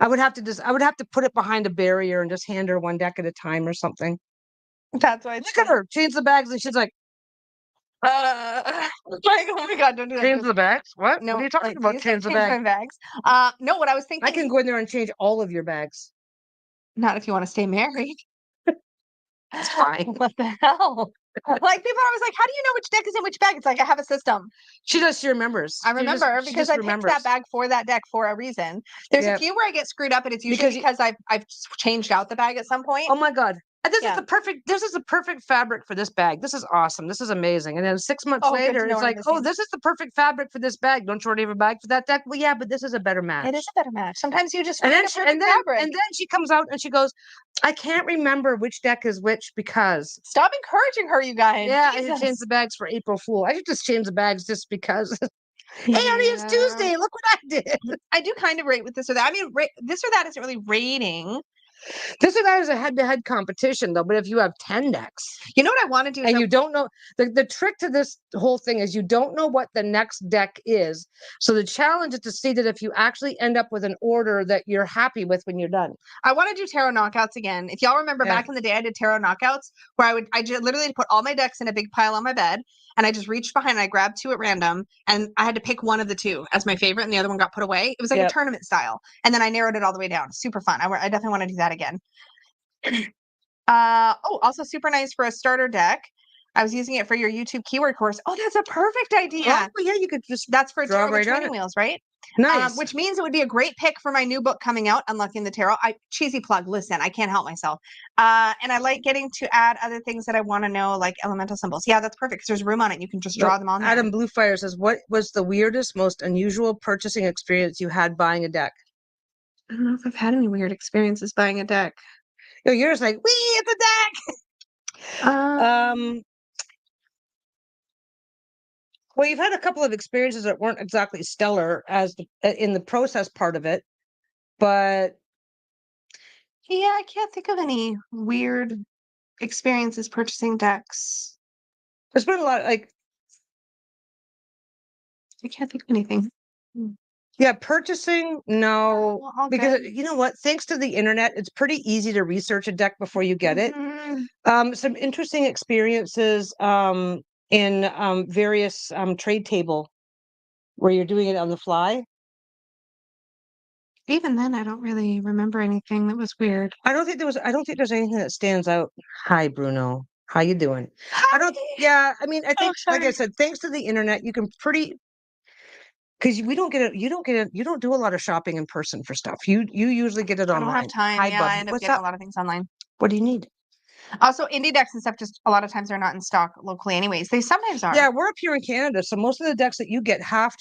I would have to put it behind a barrier and just hand her one deck at a time or something. That's why. Look at her change the bags, and she's like, like, oh my God, don't do that. Change the bags? What? No, what are you talking about? Change the my bags. No, what I was thinking. I can go in there and change all of your bags. Not if you want to stay married. That's fine. What the hell? Like, people are always like, how do you know which deck is in which bag? It's like, I have a system. She does. She remembers. I remember because I picked that bag for that deck for a reason. There's a few where I get screwed up, and it's usually because I've changed out the bag at some point. Oh my God. This is the perfect fabric for this bag. This is awesome. This is amazing. And then 6 months later, it's like, oh, this is the perfect fabric for this bag. Don't you already have a bag for that deck? Well, yeah, but this is a better match. It is a better match. Sometimes you just and then she comes out and she goes, I can't remember which deck is which because. Stop encouraging her, you guys. Yeah, I should change the bags for April Fool. I should just change the bags just because. Hey, honey, it's Tuesday. Look what I did. I do kind of rate with this or that. I mean, this or that isn't really rating. This or that is a head-to-head competition, though. But if you have 10 decks, you know what I want to do, and you don't know the trick to this whole thing is you don't know what the next deck is. So the challenge is to see that if you actually end up with an order that you're happy with when you're done. I want to do tarot knockouts again. If y'all remember back in the day, I did tarot knockouts where I just literally put all my decks in a big pile on my bed, and I just reached behind and I grabbed 2 at random, and I had to pick one of the 2 as my favorite, and the other one got put away. It was like a tournament style, and then I narrowed it all the way down. Super fun. I definitely want to do that again. Also super nice for a starter deck. I was using it for your YouTube keyword course. Oh, that's a perfect idea. Oh, yeah, you could just that's for tarot training wheels, right? Nice. Which means it would be a great pick for my new book coming out, Unlocking the Tarot. Cheesy plug, listen, I can't help myself. And I like getting to add other things that I want to know, like elemental symbols. Yeah, that's perfect because there's room on it. You can just draw them on there. Adam Bluefire says, what was the weirdest, most unusual purchasing experience you had buying a deck? I don't know if I've had any weird experiences buying a deck. You're just like, wee, it's a deck. Well, you've had a couple of experiences that weren't exactly stellar in the process part of it, but yeah, I can't think of any weird experiences purchasing decks. There's been a lot I can't think of anything. Yeah, purchasing, no, because you know what? Thanks to the internet, it's pretty easy to research a deck before you get it. Some interesting experiences in various trade table where you're doing it on the fly. Even then, I don't really remember anything that was weird. I don't think there's anything that stands out. Hi, Bruno. How you doing? Hi. I mean, I think, like I said, thanks to the internet, you can because you don't do a lot of shopping in person for stuff. You usually get it online. I don't have time. I end up getting a lot of things online. What do you need? Also, indie decks and stuff, just a lot of times they're not in stock locally anyways. They sometimes are. Yeah, we're up here in Canada, so most of the decks that you get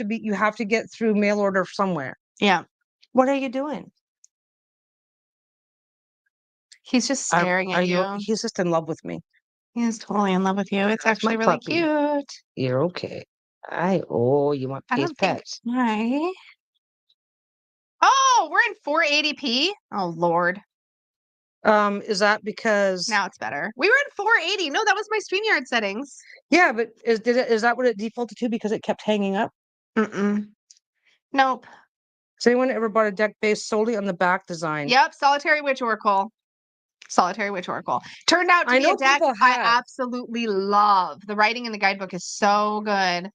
you have to get through mail order somewhere. Yeah. What are you doing? He's just staring at you. He's just in love with me. He's totally in love with you. It's actually really cute. You're okay. You want pets? Hi. Oh, we're in 480p. Oh Lord. Is that because now it's better? We were in 480. No, that was my StreamYard settings. Yeah, but is that what it defaulted to because it kept hanging up? Nope. Has anyone ever bought a deck based solely on the back design? Yep, Solitary Witch Oracle. Turned out to be a deck I absolutely love. The writing in the guidebook is so good.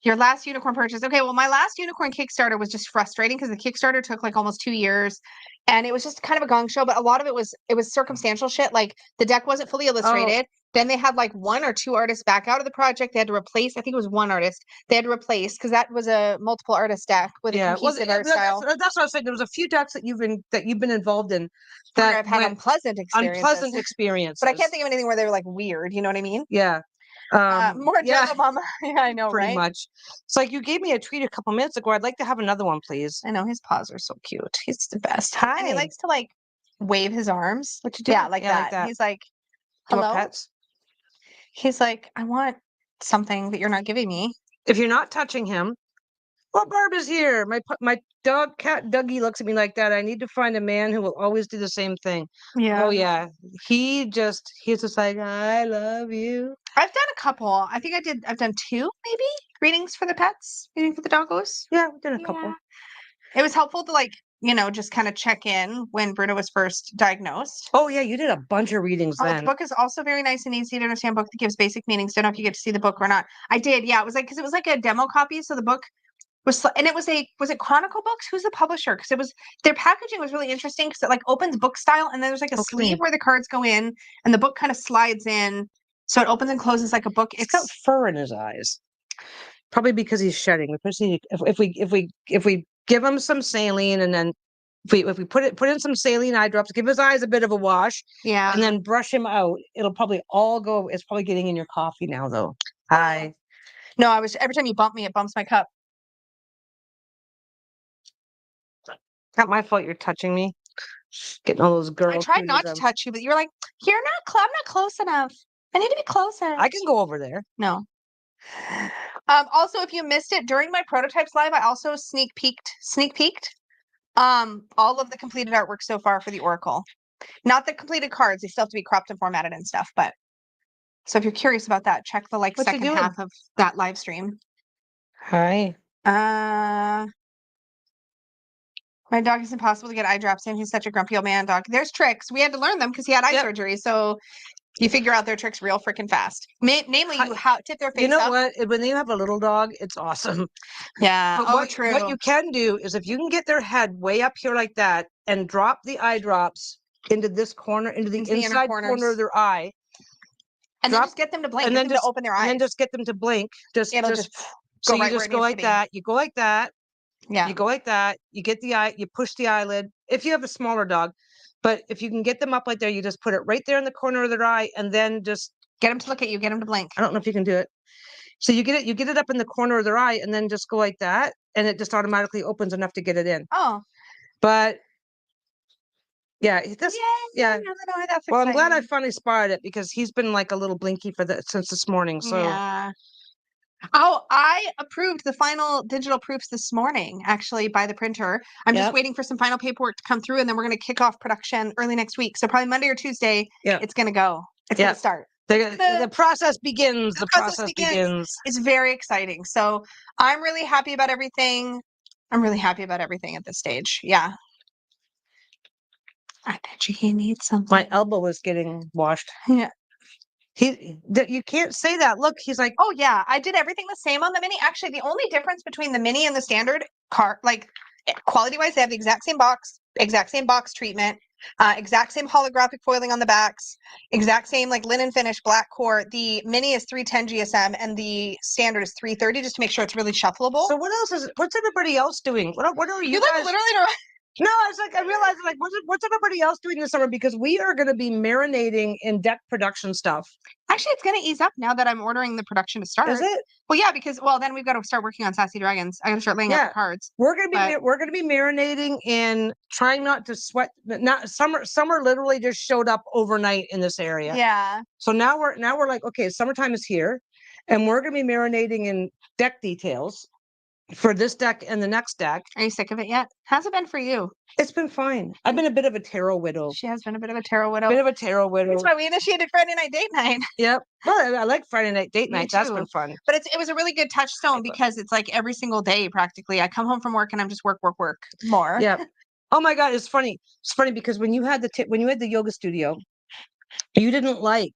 Your last unicorn purchase. Okay, well, my last unicorn Kickstarter was just frustrating because the Kickstarter took like almost 2 years, and it was just kind of a gong show. But a lot of it was circumstantial shit. Like the deck wasn't fully illustrated. Then they had like 1 or 2 artists back out of the project. They had to replace, I think it was 1 artist. They had to replace because that was a multiple artist deck with a cohesive art style. That's what I was saying. There was a few decks that you've been involved in Where that I've had unpleasant experiences. But I can't think of anything where they were like weird. You know what I mean? Yeah. More Jungle Mama. Yeah, I know, pretty right? much. It's like you gave me a treat a couple minutes ago. I'd like to have another one, please. I know his paws are so cute. He's the best. Hi. And he likes to like wave his arms. What you doing? Yeah, like that. He's like, Do you hello. want pets? He's like, I want something that you're not giving me. If you're not touching him, well, Barb is here. My cat Dougie looks at me like that. I need to find a man who will always do the same thing. Yeah. Oh yeah. He's just like, I love you. I've done a couple. I've done 2 maybe readings for the pets, reading for the doggos. Yeah, we've done a couple. It was helpful to like, just kind of check in when Bruno was first diagnosed. Oh yeah, you did a bunch of readings then. The book is also very nice and easy to understand book that gives basic meanings. Don't know if you get to see the book or not. I did. Yeah, it was like, because it was like a demo copy. So the book was, and it was it Chronicle Books? Who's the publisher? Because their packaging was really interesting because it like opens book style and then there's like a sleeve where the cards go in and the book kind of slides in. So it opens and closes like a book. It's got fur in his eyes. Probably because he's shedding. If we give him some saline and then if we put in some saline eye drops, give his eyes a bit of a wash, and then brush him out, it'll probably all go. It's probably getting in your coffee now, though. Hi. No, every time you bump me, it bumps my cup. Not my fault. You're touching me. Getting all those girls. I tried not to touch you, but you're like, I'm not close enough. I need to be closer. I can go over there. No. Also, if you missed it during my prototypes live, I also sneak peeked all of the completed artwork so far for the Oracle. Not the completed cards; they still have to be cropped and formatted and stuff. But so if you're curious about that, check the second half of that live stream. Hi. My dog is impossible to get eye drops in. He's such a grumpy old man dog. There's tricks. We had to learn them because he had eye surgery. So you figure out their tricks real freaking fast. Namely, you tip their face up. You know what? When you have a little dog, it's awesome. Yeah. But true. What you can do is if you can get their head way up here like that and drop the eye drops into this corner, into the inside corner of their eye. And then just get them to blink. And then just open their eyes. And then just get them to blink. It'll just so you just go like that. You go like that. Yeah. You go like that. You get the eye. You push the eyelid. If you have a smaller dog, but if you can get them up like there, you just put it right there in the corner of their eye, and then just get them to look at you. Get them to blink. I don't know if you can do it. So you get it up in the corner of their eye, and then just go like that, and it just automatically opens enough to get it in. Oh. But yeah, yeah. Well, I'm glad I finally spotted it because he's been like a little blinky since this morning. So yeah. Oh, I approved the final digital proofs this morning, actually, by the printer. I'm just waiting for some final paperwork to come through, and then we're going to kick off production early next week. So probably Monday or Tuesday, it's going to go. It's going to start. The process begins. The process begins. It's very exciting. So I'm really happy about everything. I'm really happy about everything at this stage. Yeah. I bet he needs something. My elbow is getting washed. Yeah. You can't say that. Look, he's like, oh yeah, I did everything the same on the mini. Actually, the only difference between the mini and the standard car, like quality wise, they have the exact same box treatment, exact same holographic foiling on the backs, exact same like linen finish, black core. The mini is 310 GSM and the standard is 330, just to make sure it's really shuffleable. So what's everybody else doing? What are you guys? Like literally. No, I realized like what's everybody else doing this summer, because we are going to be marinating in deck production stuff. Actually, it's going to ease up now that I'm ordering the production to start. Is it? Well, yeah, because then we've got to start working on Sassy Dragons. I got to start laying out the cards. We're going to be marinating in trying not to sweat. Not summer literally just showed up overnight in this area. Yeah. So now we're like, okay, summertime is here, and we're going to be marinating in deck details for this deck and the next deck. Are you sick of it yet? How's it been for you? It's been fine. I've been a bit of a tarot widow. She has been a bit of a tarot widow. That's why we initiated Friday night date night. Yep. Well, I like Friday night date night. That's been fun. But it was a really good touchstone because it's like every single day practically. I come home from work and I'm just work more. Yeah. Oh my God, it's funny. It's funny because when you had the yoga studio, you didn't like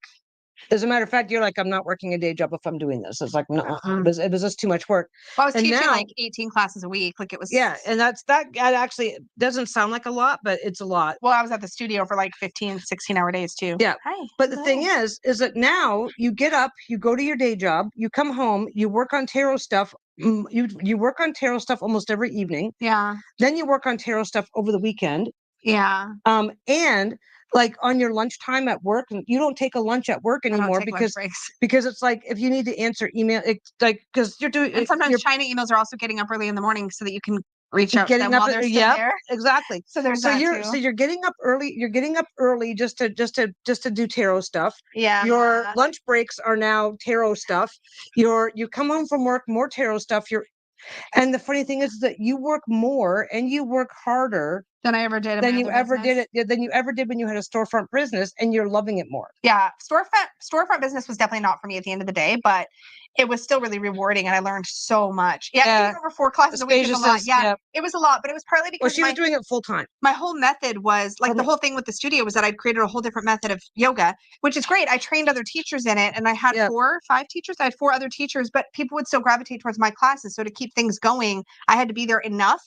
As a matter of fact, you're like, I'm not working a day job if I'm doing this. It's like, no, it was just too much work. Well, I was And teaching now- like 18 classes a week. Like it was. Yeah. And that actually doesn't sound like a lot, but it's a lot. Well, I was at the studio for like 15, 16-hour days too. Yeah. Hi. But the thing is that now you get up, you go to your day job, you come home, you work on tarot stuff. You work on tarot stuff almost every evening. Yeah. Then you work on tarot stuff over the weekend. Yeah. And like on your lunchtime at work, you don't take a lunch at work anymore because it's like if you need to answer email, it's like because you're doing. And sometimes China emails are also getting up early in the morning so that you can reach out to them while they're still there. Exactly. So there's that too. So you're getting up early. You're getting up early just to do tarot stuff. Yeah. Your lunch breaks are now tarot stuff. You come home from work, more tarot stuff. And the funny thing is that you work more and you work harder than I ever did. Than you ever did when you had a storefront business, and you're loving it more. Yeah, storefront business was definitely not for me at the end of the day, but it was still really rewarding, and I learned so much. Yeah, over 4 classes a week is a lot. Yeah, it was a lot, but it was partly because she was doing it full time. My whole method was like the whole thing with the studio was that I'd created a whole different method of yoga, which is great. I trained other teachers in it, and I had 4 or 5 teachers. I had 4 other teachers, but people would still gravitate towards my classes. So to keep things going, I had to be there enough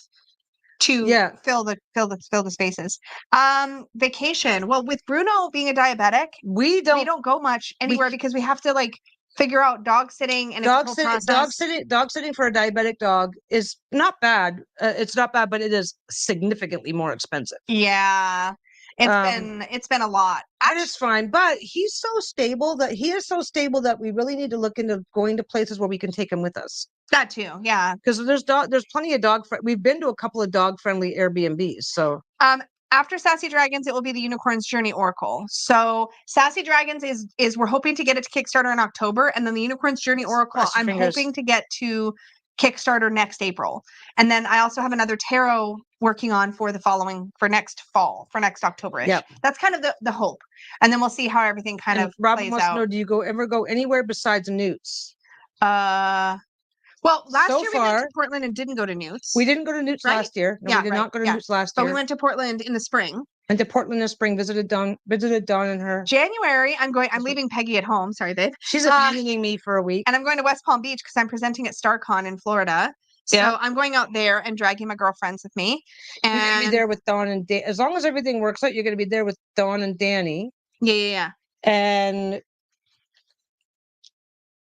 to fill the spaces. Vacation. Well, with Bruno being a diabetic, we don't go much anywhere because we have to like figure out dog sitting and dog sitting for a diabetic dog is not bad. It's not bad, but it is significantly more expensive. Yeah. It's been a lot. It is fine, but he's so stable that we really need to look into going to places where we can take him with us. That too, yeah. Because there's plenty of we've been to a couple of dog-friendly Airbnbs. So after Sassy Dragons, it will be the Unicorn's Journey Oracle. So Sassy Dragons is we're hoping to get it to Kickstarter in October, and then the Unicorn's Journey Oracle I'm hoping to get to Kickstarter next April. And then I also have another tarot working on for next fall, for next October-ish. Yep. That's kind of the hope. And then we'll see how everything kind of Robin plays out. Know, do you ever go anywhere besides Newt's? Well, last year we went to Portland and didn't go to Newt's. We didn't go to Newt's last year. No, we did not go to Newt's last year. But we went to Portland in the spring. Visited Dawn and her. January, I'm leaving Peggy at home. Sorry, babe. She's abandoning me for a week. And I'm going to West Palm Beach because I'm presenting at StarCon in Florida. So I'm going out there and dragging my girlfriends with me. And you're going to be there with Dawn and Danny. As long as everything works out, you're going to be there with Dawn and Danny. Yeah. And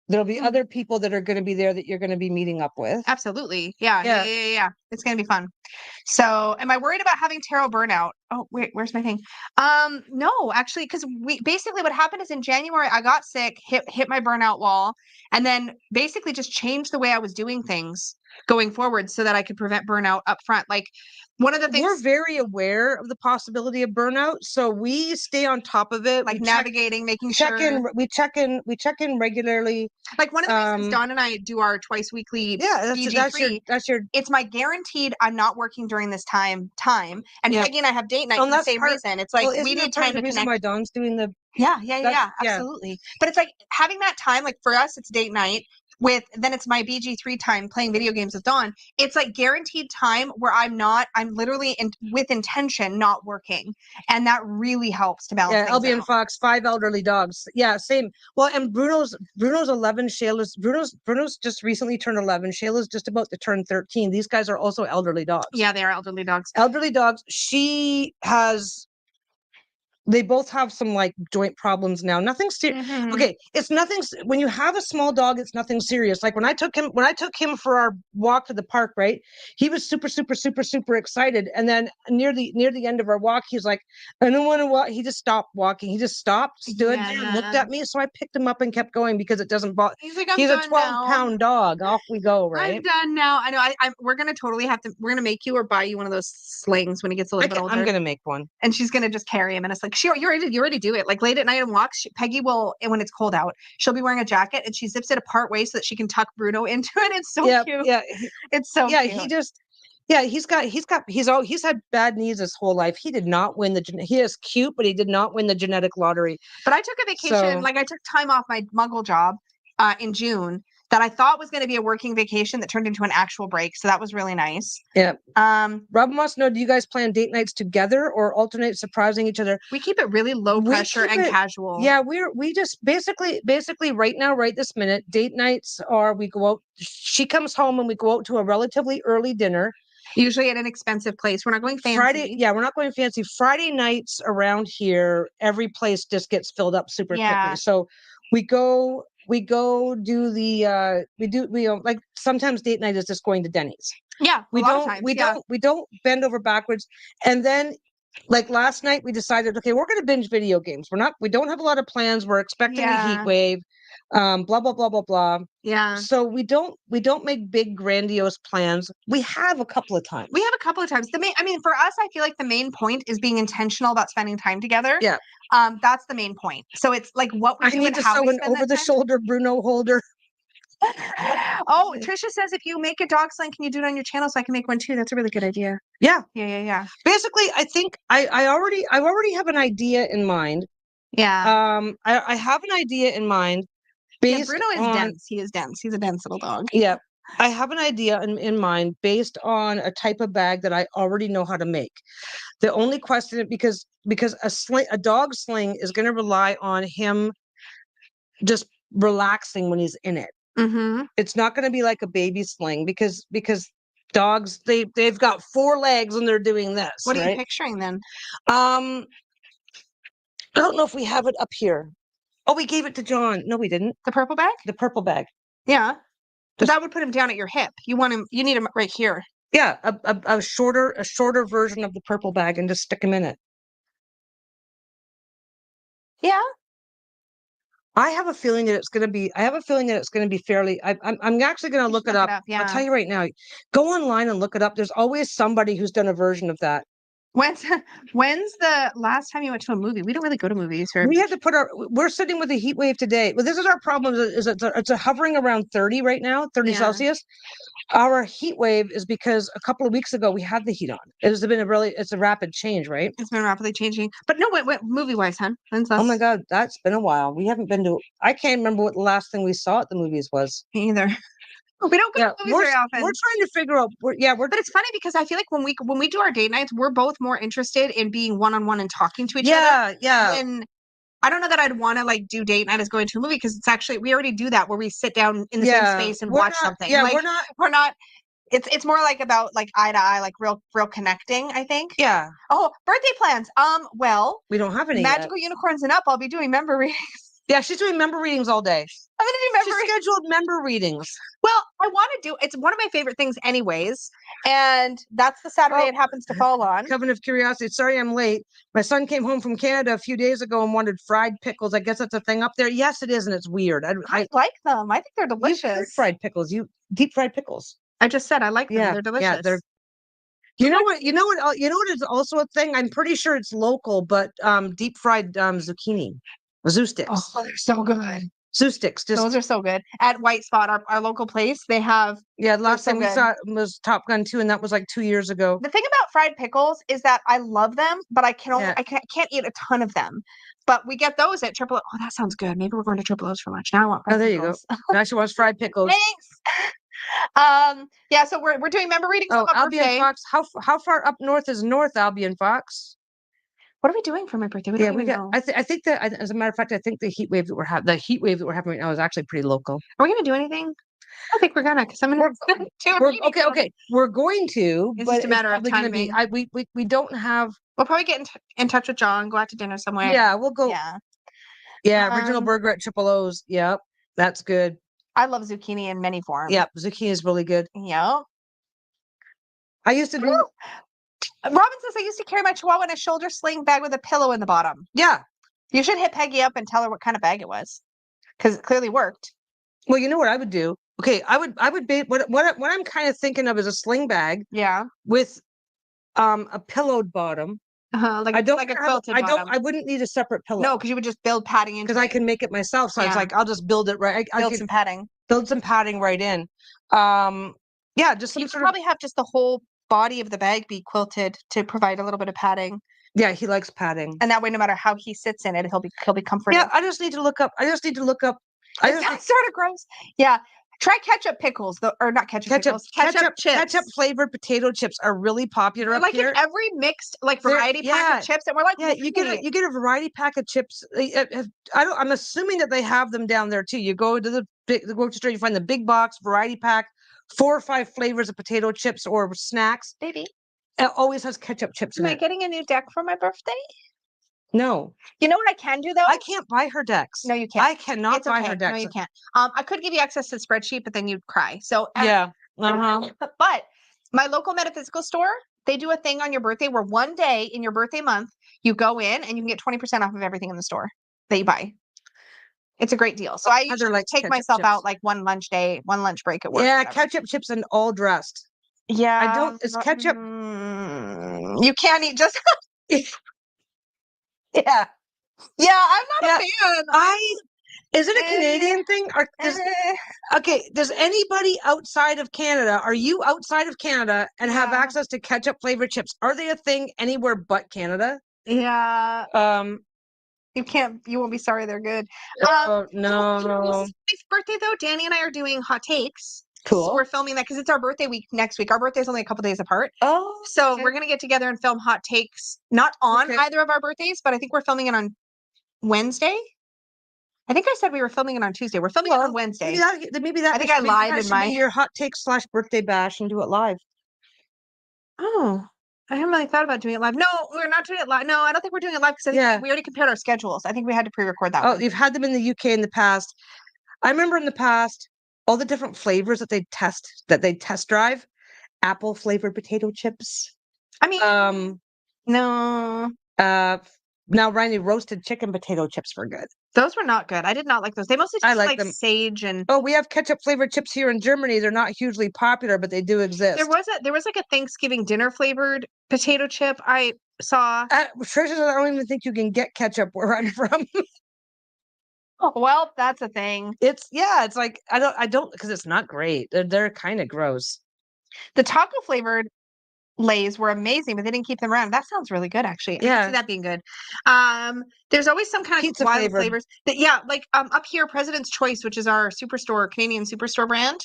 there'll be other people that are going to be there that you're going to be meeting up with. Absolutely. Yeah. It's going to be fun. So am I worried about having tarot burnout? Oh, wait, where's my thing? No, actually, because what happened is in January, I got sick, hit my burnout wall, and then basically just changed the way I was doing things going forward so that I could prevent burnout up front. Like one of the things we're very aware of the possibility of burnout, so we stay on top of it, like navigating, making sure we check in regularly. Like one of the reasons Dawn and I do our twice weekly that's your it's my guaranteed I'm not working during this time and Peggy and I have date night for the same reason. It's like we need time to connect. Why Dawn's doing the absolutely. But it's like having that time, like for us it's date night then it's my BG3 time playing video games with Dawn. It's like guaranteed time where I'm literally with intention not working. And that really helps to balance things Albie and Fox, 5 elderly dogs. Yeah, same. Well, and Bruno's 11. Bruno's just recently turned 11. Shayla's just about to turn 13. These guys are also elderly dogs. Yeah, they are elderly dogs. Elderly dogs. They both have some like joint problems now. Nothing serious. Mm-hmm. Okay, it's nothing. When you have a small dog, it's nothing serious. Like when I took him for our walk to the park, right? He was super, super, super, super excited. And then near the end of our walk, he's like, I don't want to walk. He just stopped walking. He just stopped, stood, and looked at me. So I picked him up and kept going because it doesn't bother. He's like, he's a 12-pound dog. Off we go, right? I'm done now. I know. We're gonna totally have to. We're gonna make you or buy you one of those slings when he gets a little bit older. I'm gonna make one, and she's gonna just carry him. And it's like, you already do it. Like late at night on walks, Peggy will, and when it's cold out, she'll be wearing a jacket and she zips it a part way so that she can tuck Bruno into it. It's so cute. Yeah, it's so cute. He's had bad knees his whole life. He did not win he is cute, but he did not win the genetic lottery. But I took a vacation, I took time off my Muggle job in June that I thought was going to be a working vacation that turned into an actual break. So that was really nice. Yeah. Rob wants to know, do you guys plan date nights together or alternate surprising each other? We keep it really low pressure and casual. Yeah, we just basically right now, right this minute, date nights are we go out. She comes home and we go out to a relatively early dinner. Usually at an expensive place. We're not going fancy. We're not going fancy. Friday nights around here, every place just gets filled up super quickly. So we go do the like sometimes date night is just going to Denny's. Yeah, we don't bend over backwards. And then like last night we decided, okay, we're going to binge video games. We don't have a lot of plans. We're expecting a heat wave. Blah blah blah blah blah. Yeah. So we don't make big grandiose plans. We have a couple of times. I mean, for us, I feel like the main point is being intentional about spending time together. Yeah. That's the main point. So it's like what we do. I need to sew an over the shoulder Bruno holder. Oh, Trisha says if you make a dog sling, can you do it on your channel so I can make one too? That's a really good idea. Yeah. Yeah. Basically, I think I already have an idea in mind. Yeah. I have an idea in mind. Bruno is dense. He is dense. He's a dense little dog. Yeah. I have an idea in mind based on a type of bag that I already know how to make. The only question, because a dog sling is going to rely on him just relaxing when he's in it. Mm-hmm. It's not going to be like a baby sling because dogs they've got 4 legs and they're doing this. What are you picturing then? I don't know if we have it up here. Oh, we gave it to John. No, we didn't. The purple bag? The purple bag. Yeah. But that would put him down at your hip. You need him right here. Yeah, a shorter version of the purple bag and just stick him in it. Yeah. I have a feeling that it's going to be fairly. I'm actually going to look it up. Yeah. I'll tell you right now. Go online and look it up. There's always somebody who's done a version of that. When's the last time you went to a movie? We don't really go to movies. We had to we're sitting with a heat wave today. Well, this is our problem. It's hovering around 30 right now, 30 Celsius. Our heat wave is because a couple of weeks ago we had the heat on. It's a rapid change, right? It's been rapidly changing. But no, wait movie wise, huh? Oh my God, that's been a while. We haven't been to. I can't remember what the last thing we saw at the movies was. Me either. We don't go to movies very often. We're trying to figure out. But it's funny because I feel like when we do our date nights, we're both more interested in being one-on-one and talking to each other. Yeah. And I don't know that I'd want to like do date night as going to a movie because it's actually we already do that where we sit down in the same space and watch something. Yeah, like, we're not. It's more like about like eye to eye, like real connecting, I think. Yeah. Oh, birthday plans. Well, we don't have any Magical Unicorns and Up. I'll be doing member readings. Yeah, she's doing member readings all day. I'm gonna do member. She's scheduled member readings. Well, I want to do. It's one of my favorite things, anyways, and that's the Saturday it happens to fall on. Coven of Curiosity. Sorry, I'm late. My son came home from Canada a few days ago and wanted fried pickles. I guess that's a thing up there. Yes, it is, and it's weird. I like them. I think they're delicious. Fried pickles. Deep fried pickles. I just said I like them. Yeah, they're delicious. Yeah, they're. You know what is also a thing. I'm pretty sure it's local, but deep fried zucchini. Zoo sticks. Oh, they're so good. Zoo sticks. Those are so good. At White Spot, our local place, they have. Yeah, last time we saw it was Top Gun 2, and that was like 2 years ago. The thing about fried pickles is that I love them, but I can't eat a ton of them. But we get those at Triple O. Oh, that sounds good. Maybe we're going to Triple O's for lunch. Now I want fried pickles. You go. Now she wants fried pickles. Thanks. Yeah, so we're doing member readings. Oh, Albion Fox. How far up north is North Albion Fox? What are we doing for my birthday? We got. I think that, as a matter of fact, I think the heat wave that we're having right now is actually pretty local. Are we going to do anything? I think we're gonna, because I'm gonna. Okay. We're going to. It's just a matter of timing. We don't have. We'll probably get in touch with John. Go out to dinner somewhere. Yeah, we'll go. Yeah. Original burger at Triple O's. Yep, that's good. I love zucchini in many forms. Yep, zucchini is really good. Yep. I used to do. Robin says I used to carry my Chihuahua in a shoulder sling bag with a pillow in the bottom. Yeah. You should hit Peggy up and tell her what kind of bag it was, because it clearly worked. Well, you know what I would do? Okay, I would be what I'm kind of thinking of is a sling bag. Yeah. With a pillowed bottom. Like a quilted bottom. I wouldn't need a separate pillow. No, because you would just build padding in. Because I can make it myself. So it's like I'll just build it right. Build some padding. Build some padding right in. Yeah, just some you could probably have just the whole body of the bag be quilted to provide a little bit of padding. Yeah, he likes padding. And that way, no matter how he sits in it, he'll be comfortable. Yeah, I just need to look up. It sounds sort of gross. Yeah. Try ketchup pickles, though, or not ketchup pickles. Ketchup chips. Ketchup flavored potato chips are really popular up like here. in every mixed variety pack of chips, and we're like, yeah, you get a variety pack of chips. I'm assuming that they have them down there too. You go to the grocery store, you find the big box variety pack, 4 or 5 flavors of potato chips or snacks. Baby, it always has ketchup chips in it. Am I getting a new deck for my birthday? No. You know what I can do though? I can't buy her decks. No, you can't. I cannot buy her decks. No, you can't. I could give you access to the spreadsheet, but then you'd cry. So yeah. But my local metaphysical store, they do a thing on your birthday where one day in your birthday month, you go in and you can get 20% off of everything in the store that you buy. It's a great deal. So I usually take myself out like one lunch break at work. Yeah, ketchup chips and all dressed. Yeah. It's ketchup. You can't eat just. Yeah. Yeah, I'm not a fan. Is it a Canadian thing? Does anybody outside of Canada, are you outside of Canada and have access to ketchup flavored chips? Are they a thing anywhere but Canada? Yeah. You won't be sorry they're good. No. This birthday though, Danny and I are doing hot takes. Cool. So we're filming that because it's our birthday week next week. Our birthday's only a couple days apart. Oh. So we're gonna get together and film hot takes, not on either of our birthdays, but I think we're filming it on Wednesday. I think I said we were filming it on Tuesday. We're filming it on Wednesday. Maybe that. I think I lied in my your hot take / birthday bash and do it live. Oh, I haven't really thought about doing it live. No, we're not doing it live. No, I don't think we're doing it live because I think we already compared our schedules. I think we had to pre-record that. Oh, you've had them in the UK in the past. I remember in the past all the different flavors that they test drive. Apple flavored potato chips. I mean, no. Now, Randy, roasted chicken potato chips were good. Those were not good. I did not like those. They mostly taste like them. sage and. Oh, we have ketchup flavored chips here in Germany. They're not hugely popular, but they do exist. There was like a Thanksgiving dinner flavored potato chip I saw. Tricia, I don't even think you can get ketchup where I'm from. Oh, well, that's a thing. It's like I don't because it's not great. They're kind of gross. The taco flavored Lays were amazing, but they didn't keep them around. That sounds really good, actually. I can see that being good. There's always some kind of pizza wild flavors. Like up here, President's Choice, which is our Canadian superstore brand.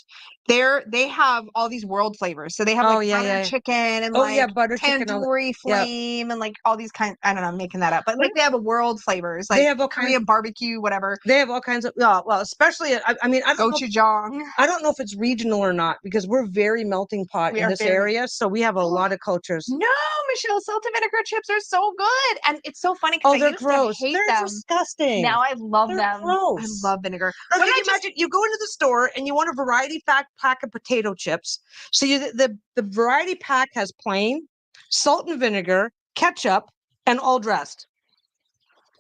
They have all these world flavors. So they have butter chicken and butter tandoori flame and like all these kinds. I don't know, I'm making that up, but like they have a world flavors. Like they have Korean barbecue, whatever. They have all kinds of especially I mean gochujang. I don't know if it's regional or not because we're very melting pot in this area, so we have a lot of cultures. No, Michelle, salt and vinegar chips are so good, and it's so funny because they're gross. They're disgusting. Now I love them. Gross. I love vinegar. Now, imagine you go into the store and you want a variety pack of potato chips. So the variety pack has plain, salt and vinegar, ketchup, and all dressed.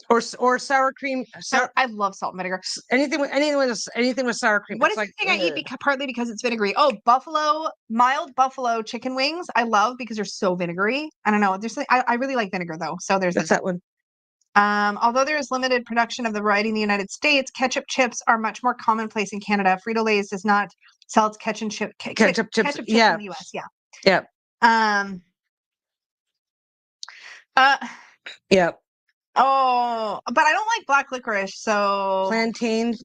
Or sour cream. I love salt and vinegar. Anything with sour cream. What is the thing I eat partly because it's vinegary? Oh, mild buffalo chicken wings. I love because they're so vinegary. I don't know. I really like vinegar though. So there's that one. Although there is limited production of the variety in the United States, ketchup chips are much more commonplace in Canada. Frito-Lay's does not sell its ketchup chips in the US. Yeah. Yeah. Oh, but I don't like black licorice, so plantain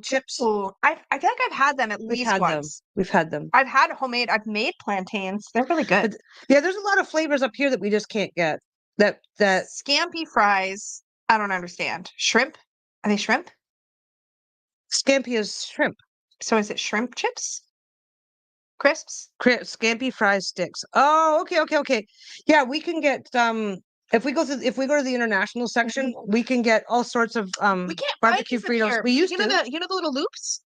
chips. Ooh, I feel like I've had them at least once. We've had them. I've made plantains. They're really good. There's a lot of flavors up here that we just can't get. That scampi fries, I don't understand. Shrimp? Are they shrimp? Scampi is shrimp. So is it shrimp chips? Crisps? Scampi fries sticks. Oh, okay. Yeah, we can get if we go to the international section, we can get all sorts of we can't barbecue Fritos. We used to. You know the little loops?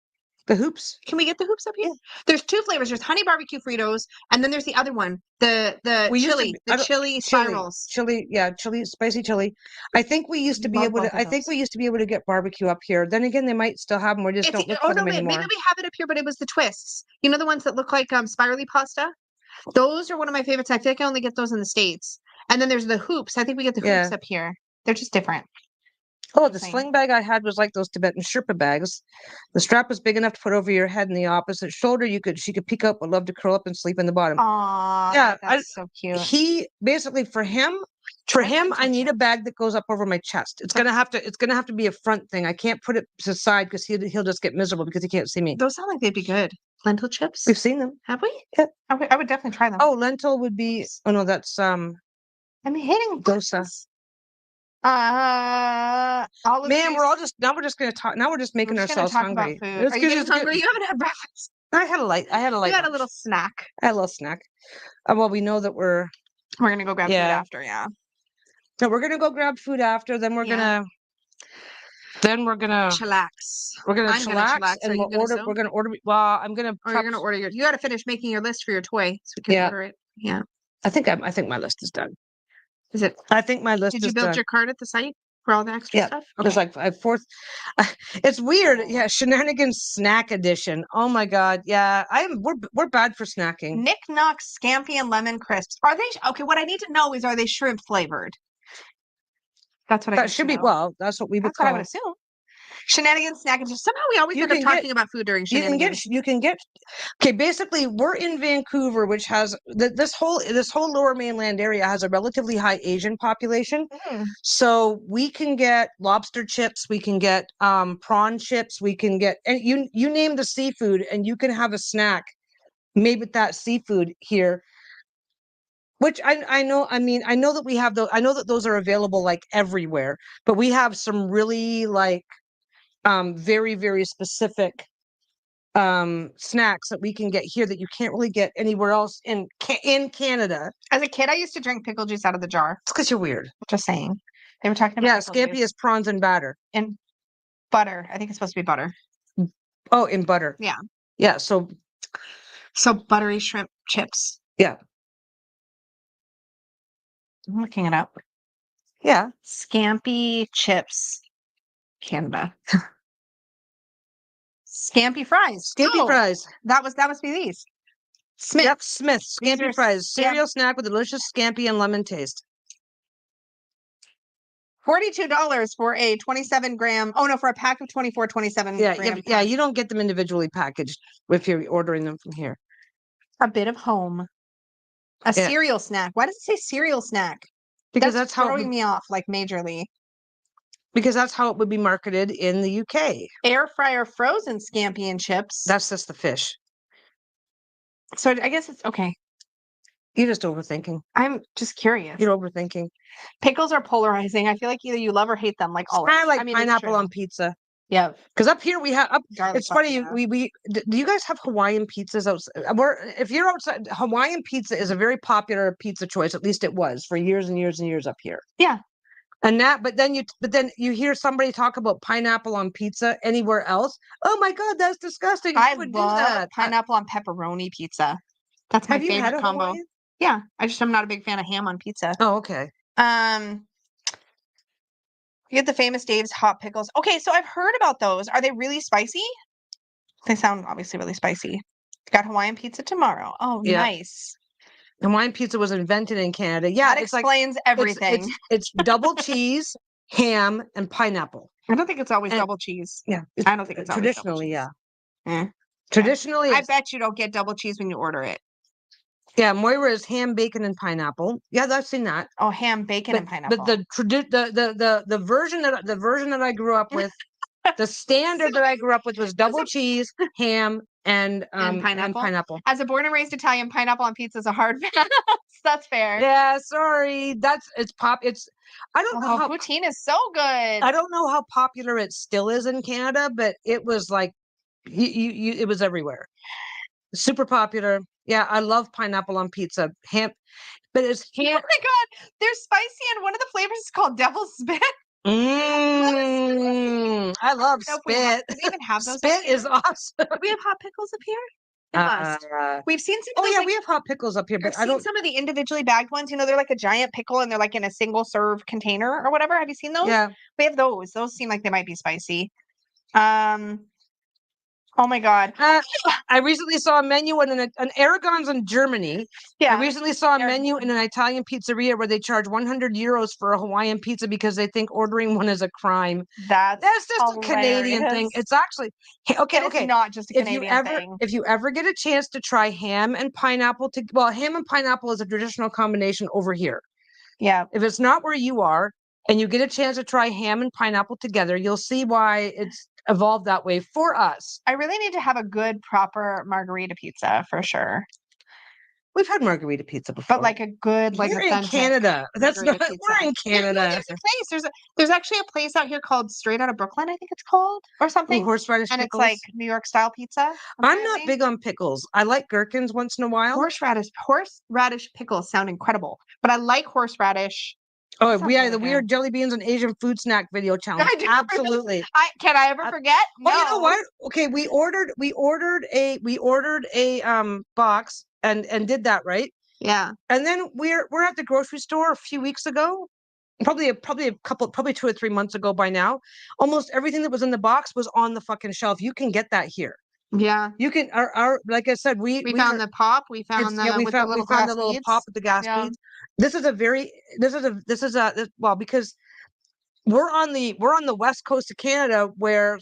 The hoops? Can we get the hoops up here? There's 2 flavors. There's honey barbecue Fritos, and then there's the other one, the chili spirals. Chili, spicy chili. I think we used to be able to. I think we used to be able to get barbecue up here. Then again, they might still have them. We just don't look for them anymore. Maybe we have it up here, but it was the twists. You know the ones that look like spirally pasta. Those are one of my favorites. I feel like I only get those in the States. And then there's the hoops. I think we get the hoops up here. They're just different. Oh, the sling bag I had was like those Tibetan Sherpa bags. The strap was big enough to put over your head, and the opposite shoulder she could peek up, but love to curl up and sleep in the bottom. Aww, that's so cute. He basically, for him, For him, I need a bag that goes up over my chest. It's gonna have to be a front thing. I can't put it to the side because he'll just get miserable because he can't see me. Those sound like they'd be good. Lentil chips? We've seen them. Have we? Yeah. I would definitely try them. Oh, lentil would be. Oh no, that's I'm hating dosa. Man, we're just gonna talk. Now we're just making ourselves hungry. Are you getting hungry? You haven't had breakfast. I had a light. You had a little snack. I had a little snack. Well, we know that we're gonna go grab food after. Yeah. No, we're gonna go grab food after. Then we're gonna chillax. We're gonna I'm chillax and we're gonna order. Well, I'm gonna. Or you're gonna order your. You got to finish making your list for your toy so we can order it. Yeah. I think my list is done. Is it? I think my list is done. Did you build your card at the site for all the extra stuff? Okay. There's like it's weird. Yeah, Shenanigans snack edition. Oh my god. Yeah, we're bad for snacking. Nick Knock Scampi and lemon crisps. Are they okay? What I need to know is, are they shrimp flavored? That's what that should be. Well, that's what we would call. What I would assume. Shenanigans snack edition. Somehow we always end up talking about food during Shenanigans. You can get. Okay, basically, we're in Vancouver, which has this whole Lower Mainland area has a relatively high Asian population. So we can get lobster chips, we can get prawn chips, we can get, and you name the seafood, and you can have a snack made with that seafood here. Which I know. I mean, I know that we have those. I know that those are available like everywhere, but we have some really like. Very, very specific snacks that we can get here that you can't really get anywhere else in Canada. As a kid, I used to drink pickle juice out of the jar. It's because you're weird. Just saying. They were talking about scampi is prawns and batter. And butter. I think it's supposed to be butter. Oh, in butter. Yeah. Yeah, so buttery shrimp chips. Yeah. I'm looking it up. Yeah. Scampi chips. Canada. Scampi fries. Scampi fries. That must be these. Smith. Yep, Smith. Scampi fries. Cereal snack with delicious scampi and lemon taste. $42 for a 27-gram. Oh no, for a pack of 24, 27 gram. Yeah, you don't get them individually packaged if you're ordering them from here. A bit of home. A cereal snack. Why does it say cereal snack? Because that's how throwing me off like majorly. Because that's how it would be marketed in the UK. Air fryer frozen scampi and chips. That's just the fish. So I guess it's okay. You're just overthinking. I'm just curious. You're overthinking. Pickles are polarizing. I feel like either you love or hate them. Like all. I like pineapple on pizza. Yeah. Because up here we have. It's funny. Do you guys have Hawaiian pizzas outside? If you're outside, Hawaiian pizza is a very popular pizza choice. At least it was for years and years and years up here. Yeah. And but then you hear somebody talk about pineapple on pizza anywhere else. Oh my god, that's disgusting. I would love that. Pineapple on pepperoni pizza. That's my favorite combo. Hawaiian? Yeah, I'm not a big fan of ham on pizza. Oh, okay. You get the Famous Dave's hot pickles. Okay, so I've heard about those. Are they really spicy? They sound obviously really spicy. Got Hawaiian pizza tomorrow. Oh, yeah. Nice. Hawaiian pizza was invented in Canada. Yeah, that explains everything. It's double cheese, ham, and pineapple. I don't think it's always double cheese. Yeah, I don't think it's traditionally. Always double cheese. Traditionally, I bet you don't get double cheese when you order it. Yeah, Moira is ham, bacon, and pineapple. Yeah, I've seen that. Oh, ham, bacon, and pineapple. But the version that I grew up with, the standard that I grew up with was double cheese, ham, and pineapple. As a born and raised Italian, pineapple on pizza is a hard pass. That's fair. Yeah, sorry. I don't know how poutine is so good. I don't know how popular it still is in Canada, but it was like it was everywhere. Super popular. Yeah, I love pineapple on pizza. Ham, but it's ham. Oh my god, they're spicy, and one of the flavors is called devil's spit. I love spit. Do we even have those? Spit is awesome. Do we have hot pickles up here? We've seen some. We have hot pickles up here, but I've seen some of the individually bagged ones. You know, they're like a giant pickle, and they're like in a single serve container or whatever. Have you seen those? Yeah, we have those. Those seem like they might be spicy. Oh my god! I recently saw a menu in an Aragon's in Germany. Yeah, I recently saw a menu in an Italian pizzeria where they charge €100 for a Hawaiian pizza because they think ordering one is a crime. That's just hilarious. A Canadian thing. It's actually okay. It's not just a Canadian thing. If you ever get a chance to try ham and pineapple, ham and pineapple is a traditional combination over here. Yeah. If it's not where you are and you get a chance to try ham and pineapple together, you'll see why it's evolved that way for us. I really need to have a good, proper margarita pizza for sure. We've had margarita pizza before. But like a good, like we're in Canada. That's not. pizza. We're in Canada. There's a place. There's actually a place out here called Straight Outta Brooklyn, I think it's called, or something. Ooh, horseradish and pickles. It's like New York style pizza. I'm not big on pickles. I like gherkins once in a while. Horseradish pickles sound incredible, but I like horseradish. Oh, we are the Weird Jelly Beans and Asian Food Snack Video Challenge. Absolutely. Can I ever forget? No. Oh, you know what? Okay, we ordered a box and did that, right? Yeah. And then we're at the grocery store a few weeks ago. Probably 2 or 3 months ago by now. Almost everything that was in the box was on the fucking shelf. You can get that here. Yeah. You can our like I said, we found the pop. We found the we found the little pop with the gas beads. This is because we're on the west coast of Canada where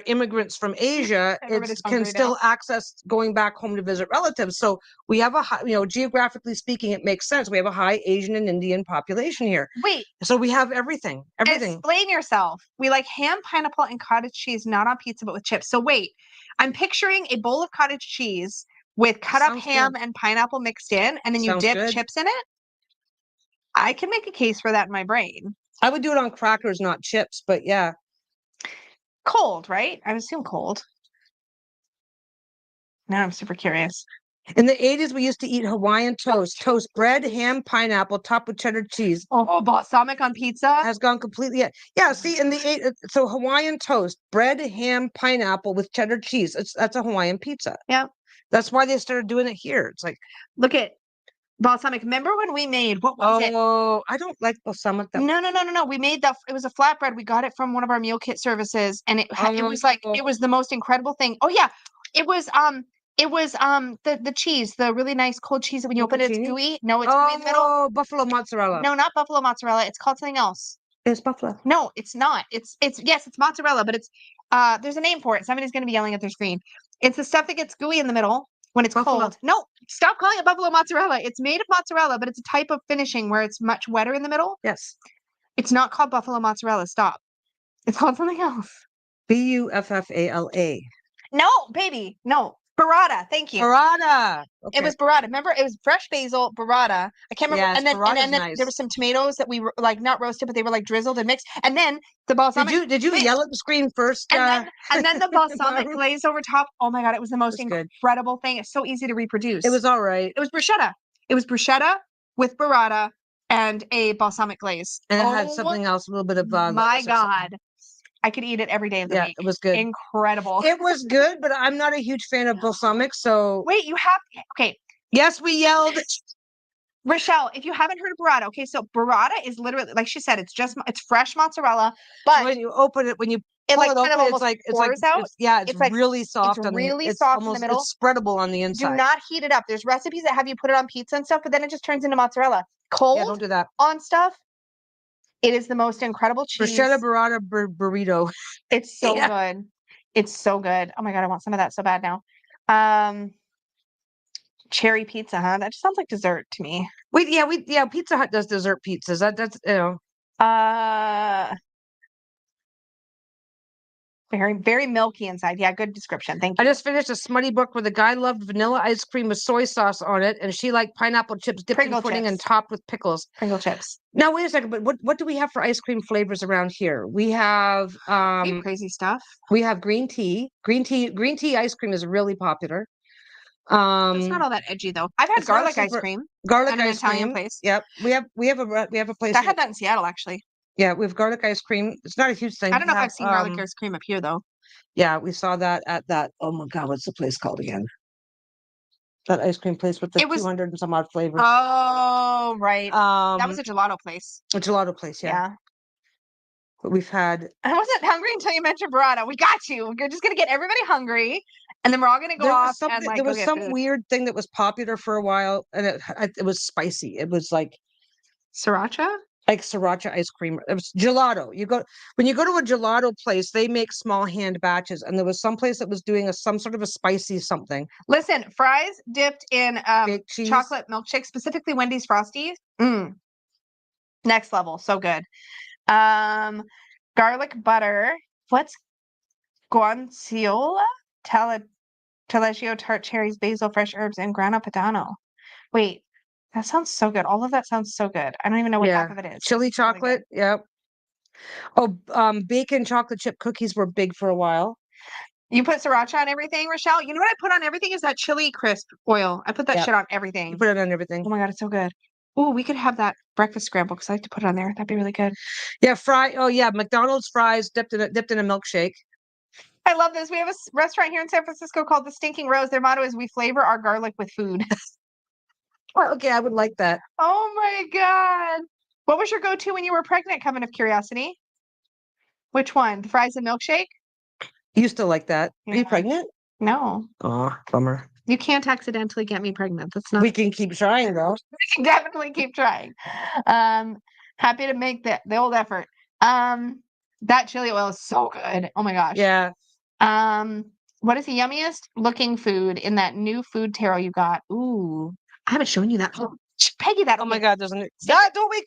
immigrants from Asia can still access going back home to visit relatives. So we have a high, geographically speaking, it makes sense. We have a high Asian and Indian population here. Wait. So we have everything. Explain yourself. We like ham, pineapple, and cottage cheese, not on pizza, but with chips. So wait, I'm picturing a bowl of cottage cheese with cut up ham and pineapple mixed in, and then you dip chips in it. I can make a case for that in my brain. I would do it on crackers, not chips, but yeah. Cold, right? I would assume cold. Now I'm super curious. In the 80s, we used to eat Hawaiian toast bread, ham, pineapple, topped with cheddar cheese. Oh, balsamic on pizza has gone completely. Yeah, see, in the so Hawaiian toast, bread, ham, pineapple with cheddar cheese. That's a Hawaiian pizza. Yeah, that's why they started doing it here. It's like, look at balsamic. Remember when we made what was it? Oh, I don't like balsamic. No. We made it was a flatbread. We got it from one of our meal kit services, and it was like it was the most incredible thing. Oh yeah, it was the cheese, the really nice cold cheese that when you open it, it's gooey. No, it's gooey in the middle. Oh, buffalo mozzarella. No, not buffalo mozzarella. It's called something else. It's buffalo. No, it's not. It's mozzarella, but it's there's a name for it. Somebody's gonna be yelling at their screen. It's the stuff that gets gooey in the middle when it's cold. No, stop calling it buffalo mozzarella. It's made of mozzarella, but it's a type of finishing where it's much wetter in the middle. Yes. It's not called buffalo mozzarella. Stop. It's called something else. Buffala. No, baby. No. Burrata. Thank you. Burrata. Okay. It was burrata. Remember, it was fresh basil, burrata. I can't remember. Yes, and then nice. There were some tomatoes that we were like not roasted, but they were like drizzled and mixed. And then the balsamic. Did you yell at the screen first? And then the balsamic glaze over top. Oh my god, it was the most incredible thing. It's so easy to reproduce. It was all right. It was bruschetta. It was bruschetta with burrata and a balsamic glaze. And it had something else, a little bit of my god. I could eat it every day of the week. It was good. Incredible. It was good, but I'm not a huge fan of balsamic, so... Wait, you have... Okay. Yes, we yelled. Rochelle, if you haven't heard of burrata, okay, so burrata is literally, like she said, it's fresh mozzarella, but... When you open it, when you pull it open, it's like out. It's like, really soft. It's really soft in the middle. It's spreadable on the inside. Do not heat it up. There's recipes that have you put it on pizza and stuff, but then it just turns into mozzarella. Cold don't do that. On stuff. It is the most incredible cheese. Bruschetta burrata burrito. It's so good. It's so good. Oh my god, I want some of that so bad now. Cherry pizza, huh? That just sounds like dessert to me. Pizza Hut does dessert pizzas. That's very, very milky inside. Yeah, good description. Thank you. I just finished a smutty book where the guy loved vanilla ice cream with soy sauce on it, and she liked pineapple chips dipped in pudding and topped with pickles. Pringle chips. Now wait a second, but what do we have for ice cream flavors around here? We have crazy stuff. We have green tea. Green tea ice cream is really popular. It's not all that edgy though. I've had garlic ice cream. Garlic ice Italian cream. Place. Yep. We have a place. I had that in Seattle actually. Yeah, we have garlic ice cream. It's not a huge thing. I don't know if I've seen garlic ice cream up here though. Yeah, we saw that at that. Oh my god, what's the place called again? That ice cream place with the 200 and some odd flavors. Oh, right. That was a gelato place. A gelato place, yeah. But we've had. I wasn't hungry until you mentioned burrata. We got you. We're just gonna get everybody hungry, and then we're all gonna go off. And like, there was some weird thing that was popular for a while, and it was spicy. It was like sriracha. Like sriracha ice cream. It was gelato. When you go to a gelato place, they make small hand batches, and there was some place that was doing some sort of a spicy something. Listen, fries dipped in chocolate milkshake, specifically Wendy's Frosties. Next level. So good. Garlic butter. What's guanciale? Taleggio, tart cherries, basil, fresh herbs, and grana padano. Wait, that sounds so good. All of that sounds so good. I don't even know what half of it is. Chili It's really chocolate. good. Yep. Oh, bacon chocolate chip cookies were big for a while. You put sriracha on everything, Rochelle? You know what I put on everything is that chili crisp oil. I put that Yep. shit on You everything. put it on everything. Oh my God, it's so good. Oh, we could have that breakfast scramble because I like to put it on there. That'd be really good. Yeah, Oh yeah, McDonald's fries dipped in a milkshake. I love this. We have a restaurant here in San Francisco called the Stinking Rose. Their motto is "We flavor our garlic with food." Well, okay, I would like that. Oh my God. What was your go-to when you were pregnant, Coven of Curiosity? Which one? The fries and milkshake? You still like that? Are you Yeah. pregnant? No. Oh, bummer. You can't accidentally get me pregnant. That's not. We can keep trying though. We can definitely keep trying. Happy to make the old effort. That chili oil is so good. Oh my gosh. Yeah. What is the yummiest looking food in that new food tarot you got? Ooh, I haven't shown you that. Oh, Peggy, that. Oh my okay. God, doesn't it? Ah, don't wait,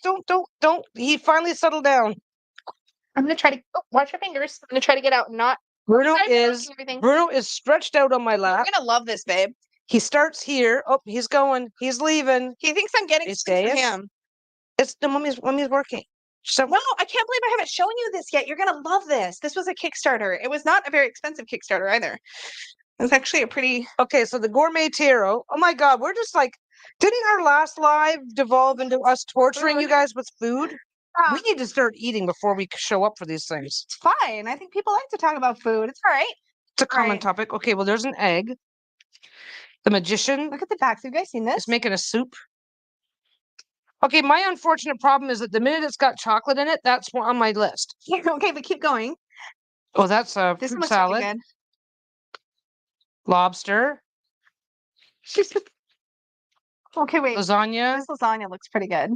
don't. He finally settled down. I'm gonna try to watch your fingers. I'm gonna try to get out and not. Bruno Sorry for is looking everything. Bruno is stretched out on my lap. You're gonna love this, babe. He starts here. Oh, he's going. He's leaving. He thinks I'm getting He's stuff for staying. him. It's the mommy's working. So No, I can't believe I haven't shown you this yet. You're gonna love this. This was a Kickstarter. It was not a very expensive Kickstarter either. It was actually a pretty. okay, so the gourmet tarot. Oh my God, we're just like, didn't our last live devolve into us torturing you guys with food? We need to start eating before we show up for these things. It's fine. I think people like to talk about food. It's all right. It's a common topic. Okay, well, there's an egg. The magician Look at the backs. Have you guys seen this? is making a soup. Okay, my unfortunate problem is that the minute it's got chocolate in it, that's on my list. Okay, but keep going. Oh, that's a This fruit looks salad. really good. Lobster. Okay, wait. Lasagna. This lasagna looks pretty good.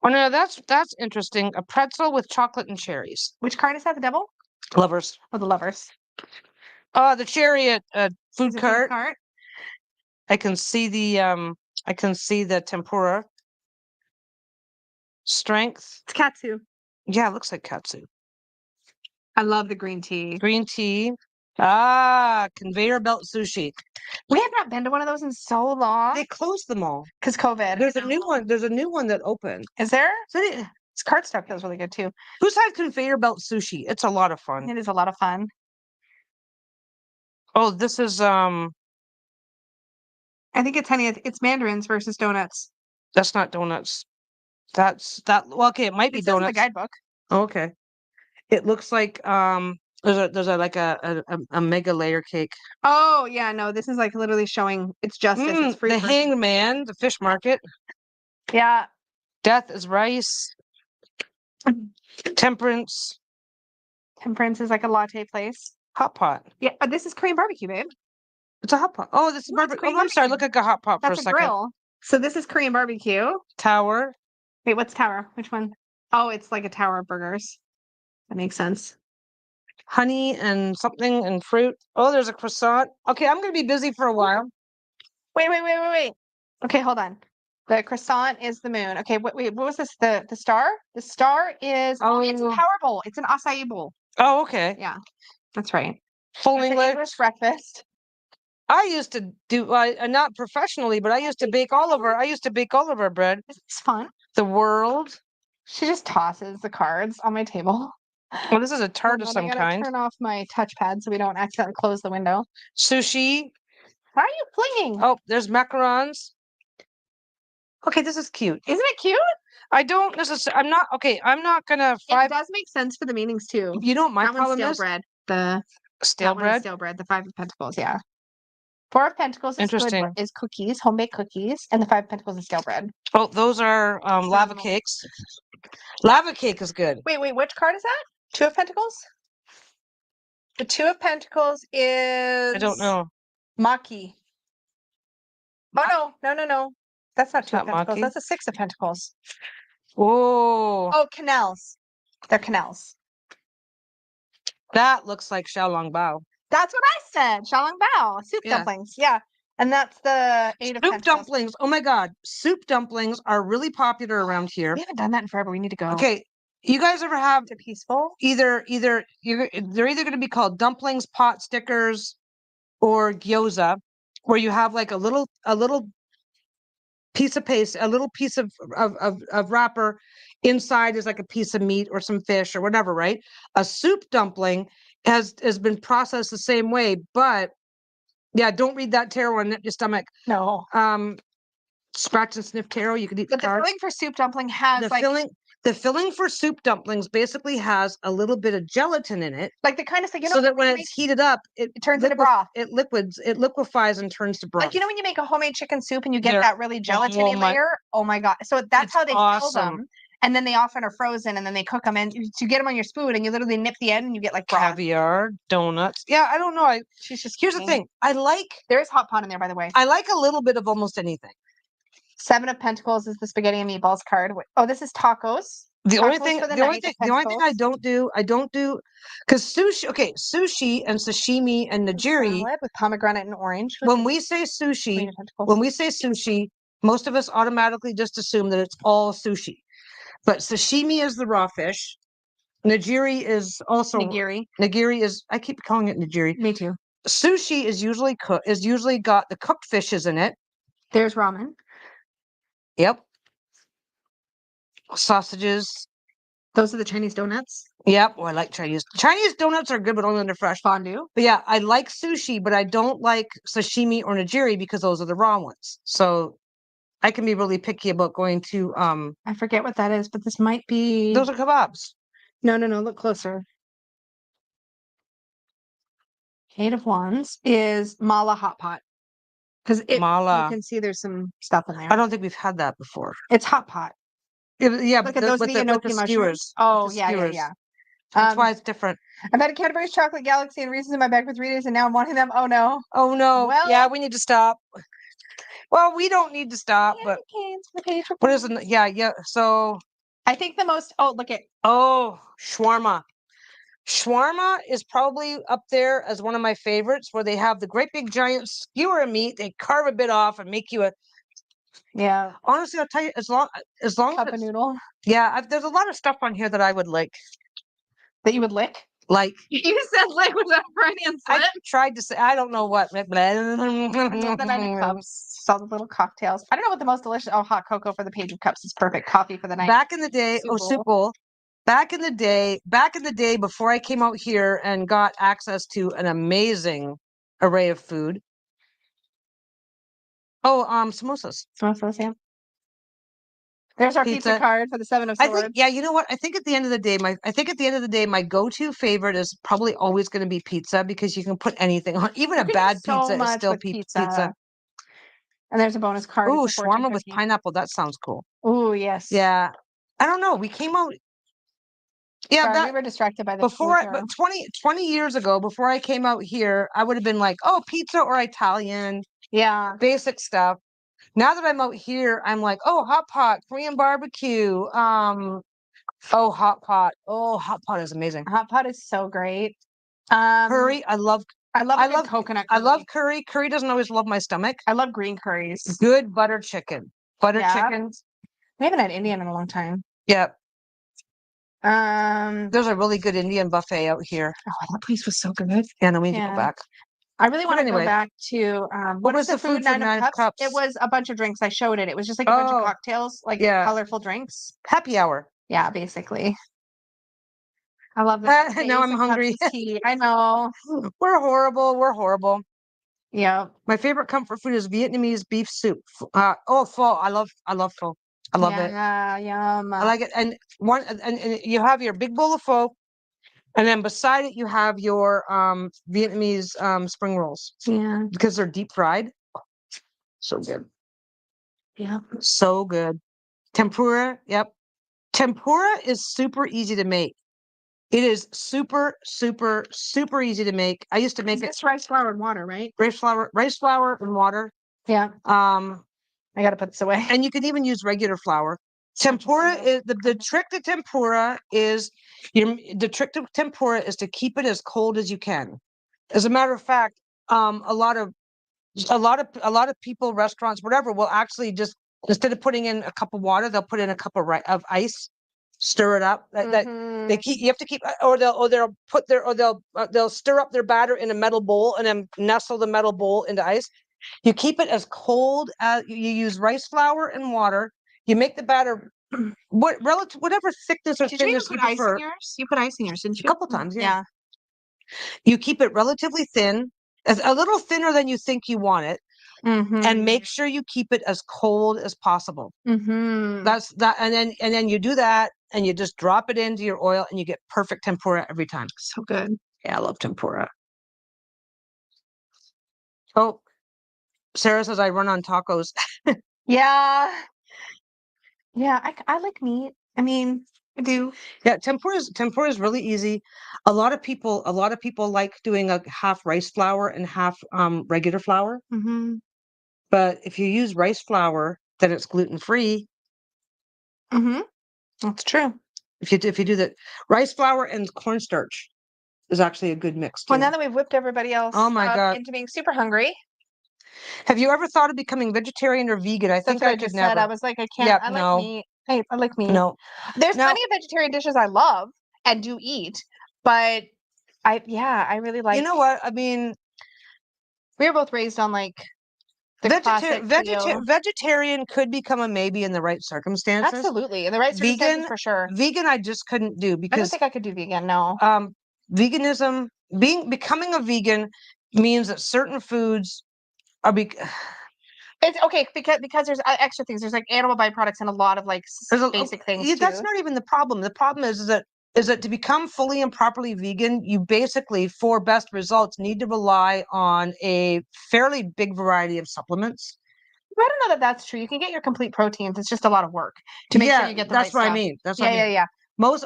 Oh no, that's interesting. A pretzel with chocolate and cherries. Which card is that? The devil? Lovers. Oh, the lovers. The chariot food Is it cart. food cart? I can see the tempura. Strength. It's katsu. Yeah, it looks like katsu. I love the green tea. Green tea. Ah, conveyor belt sushi. We have not been to one of those in so long. They closed them all. Because COVID. There's a new one. There's a new one that opened. Is there? So This card stuff feels really good too. who's had conveyor belt sushi? It's a lot of fun. It is a lot of fun. Oh, this is I think it's honey. It's mandarins versus donuts. that's not donuts. Well, okay, it might be It says in the donuts. guidebook. Oh, okay. It looks like there's a mega layer cake. Oh yeah, no, this is like literally showing it's justice. It's free. The hangman, the fish market. Yeah. Death is rice. Temperance. Temperance is like a latte place. Hot pot. Yeah, this is Korean barbecue, babe. It's a hot pot. Oh, this is No, it's barbecue. Korean Oh, I'm sorry. barbecue. Look like a hot pot for That's a a second. grill. So this is Korean barbecue. Tower. Wait, what's tower? Which one? Oh, it's like a tower of burgers. That makes sense. Honey and something and fruit. Oh, there's a croissant. Okay, I'm gonna be busy for a while. Wait. Okay, hold on. The croissant is the moon. Okay, wait, what was this? The star? The star is it's a power bowl. It's an acai bowl. Oh, okay. Yeah, that's right. Full It's an English breakfast. I used to do not professionally, but I used to bake all of our bread. It's fun. The world. She just tosses the cards on my table. Well, this is a tart of some I gotta kind. turn off my touchpad so we don't accidentally close the window. Sushi. Why are you flinging? Oh, there's macarons. Okay, this is cute. Isn't it cute? I don't necessarily. I'm not gonna. It does make sense for the meanings too. You know what my problem stale is? bread. Stale bread. Stale bread. The 5 of Pentacles. Yeah. 4 of Pentacles Interesting. is cookies, homemade cookies, and the 5 of Pentacles is stale bread. Oh, those are lava cakes. Lava cake is good. Wait, which card is that? 2 of Pentacles? The 2 of Pentacles is I don't know. Maki. Oh no. That's not 2 of Pentacles. Maki. That's a 6 of Pentacles. Oh. Oh, canals. They're canals. That looks like xiaolongbao. That's what I said. Xiaolongbao. Soup dumplings. Yeah. And that's the Eight of Soup Pentacles. dumplings. Oh my God. Soup dumplings are really popular around here. We haven't done that in forever. We need to go. Okay. You guys ever have To Peaceful? they're either going to be called dumplings, pot stickers, or gyoza, where you have like a little piece of paste, a little piece of wrapper. Inside is like a piece of meat or some fish or whatever, right? A soup dumpling has been processed the same way, but yeah, don't read that tarot and your stomach. No. Scratch and sniff tarot. You could eat But the filling for soup dumpling has the filling for soup dumplings basically has a little bit of gelatin in it, like the kind of thing, you know, so that when it's heated up, it turns into broth. It liquefies and turns to broth. Like, you know, when you make a homemade chicken soup and you get They're- that really gelatiny layer. Oh my God! So that's It's how they fill awesome. them, and then they often are frozen, and then they cook them, and you get them on your spoon, and you literally nip the end, and you get like broth. Caviar, donuts. Yeah, I don't know. She's just Here's the thing. I like There is hot pot in there, by the way. I like a little bit of almost anything. Seven of Pentacles is the spaghetti and meatballs card. Oh, this is tacos. The only Tacos thing for the the only night, thing the the only thing I Pentacles. don't do because sushi and sashimi and nigiri, Salad with pomegranate and orange. when we say sushi, most of us automatically just assume that it's all sushi. But sashimi is the raw fish. Nigiri is also Nigiri is, I keep calling it nigiri. Me too. Sushi is usually got the cooked fishes in it. There's ramen. Yep. Sausages. Those are the Chinese donuts. Yep. Oh, I like Chinese. Chinese donuts are good, but only when they're fresh. Fondue. But yeah, I like sushi, but I don't like sashimi or nigiri because those are the raw ones. So I can be really picky about going to I forget what that is, but this might be. Those are kebabs. No. Look closer. Eight of Wands is Mala hot pot. Because you can see there's some stuff in there. I don't think we've had that before. It's hot pot. Yeah, look at those with the skewers. Oh, yeah. That's why it's different. I've had a Cadbury's Chocolate Galaxy and Reese's in my bag for 3 days, and now I'm wanting them. Oh no. Well, yeah, we need to stop. Well, we don't need to stop, but what is it? Yeah. So I think the most. Oh, look at. Oh, shawarma. Shawarma is probably up there as one of my favorites, where they have the great big giant skewer of meat. They carve a bit off and make you a. Yeah. Honestly, I'll tell you, as long cup of noodle. Yeah, there's a lot of stuff on here that I would like. That you would lick? Like you said, like without Freudian slip. I tried to say, I don't know what. The Nine of Cups, all the little cocktails. I don't know what the most delicious. Oh, hot cocoa for the Page of Cups is perfect. Coffee for the night. Back in the day, soup bowl. Back in the day, before I came out here and got access to an amazing array of food. Oh, samosas. Samosas, yeah. There's our pizza card for the Seven of Swords. Yeah, you know what? I think at the end of the day, my go-to favorite is probably always going to be pizza, because you can put anything on. Even a bad pizza is still pizza. And there's a bonus card. Ooh, shawarma with pineapple. That sounds cool. Ooh, yes. Yeah. I don't know. We came out. Yeah, sorry, we were distracted by the but 20 years ago, before I came out here, I would have been like, oh, pizza or Italian. Yeah. Basic stuff. Now that I'm out here, I'm like, oh, hot pot, Korean barbecue. Oh, hot pot. Oh, hot pot is amazing. Hot pot is so great. Curry. I love coconut curry. I love curry. Curry doesn't always love my stomach. I love green curries. Good butter chicken. Chickens. We haven't had Indian in a long time. Yep. There's a really good Indian buffet out here. Oh, that place was so good. Yeah, no, we need to go back. I really want to go back to what was the food Nine of Cups? It was a bunch of drinks. I showed it. It was just like a bunch of cocktails, like colorful drinks. Happy hour. Yeah, basically. I love that. Now I'm hungry. I know. We're horrible. Yeah. My favorite comfort food is Vietnamese beef soup. Pho. I love pho. I love it. Yeah, yum. I like it. And you have your big bowl of pho, and then beside it you have your Vietnamese spring rolls. Yeah. Because they're deep fried. So good. Yeah. So good. Tempura. Yep. Tempura is super easy to make. It is super easy to make. I used to make It's rice flour and water, right? Rice flour and water. Yeah. I gotta put this away. And you can even use regular flour. Tempura is the trick to tempura is to keep it as cold as you can. As a matter of fact, a lot of a lot of people, restaurants, whatever, will actually just, instead of putting in a cup of water, they'll put in a cup of ice, stir it up. That they keep, you have to keep, or they'll stir up their batter in a metal bowl and then nestle the metal bowl into ice. You keep it as cold as you use rice flour and water. You make the batter whatever thickness or Did you even thinness you put ice in prefer. yours? You put ice in yours, didn't A you? couple times, yeah. Yeah. You keep it relatively thin, a little thinner than you think you want it, and make sure you keep it as cold as possible. That's that, and then you do that, and you just drop it into your oil, and you get perfect tempura every time. So good. Yeah, I love tempura. Oh, Sarah says I run on tacos. Yeah. Yeah, I like meat. I mean, I do. Yeah, tempura is really easy. A lot of people like doing a half rice flour and half regular flour. But if you use rice flour, then it's gluten free. That's true. If you do that, rice flour and cornstarch is actually a good mix too. Well, now that we've whipped everybody else Oh my God. into being super hungry. Have you ever thought of becoming vegetarian or vegan? I think That's what I could just never. said. I was like, I can't. Yeah, I like no. meat. I like meat. No. There's Now- plenty of vegetarian dishes I love and do eat, but I really like. You know what? I mean, we were both raised on like the classic Creole. vegetarian could become a maybe in the right circumstances. Absolutely, in the right circumstances for sure. Vegan, I just couldn't do I don't because think I could do vegan. No. veganism, becoming a vegan means that certain foods are It's okay because there's extra things. There's like animal byproducts and a lot of like basic things too. That's not even the problem. The problem is that to become fully and properly vegan, you basically, for best results, need to rely on a fairly big variety of supplements. I don't know that that's true. You can get your complete proteins. It's just a lot of work to make sure you get the right stuff. That's what I mean. That's what I mean. Yeah. There's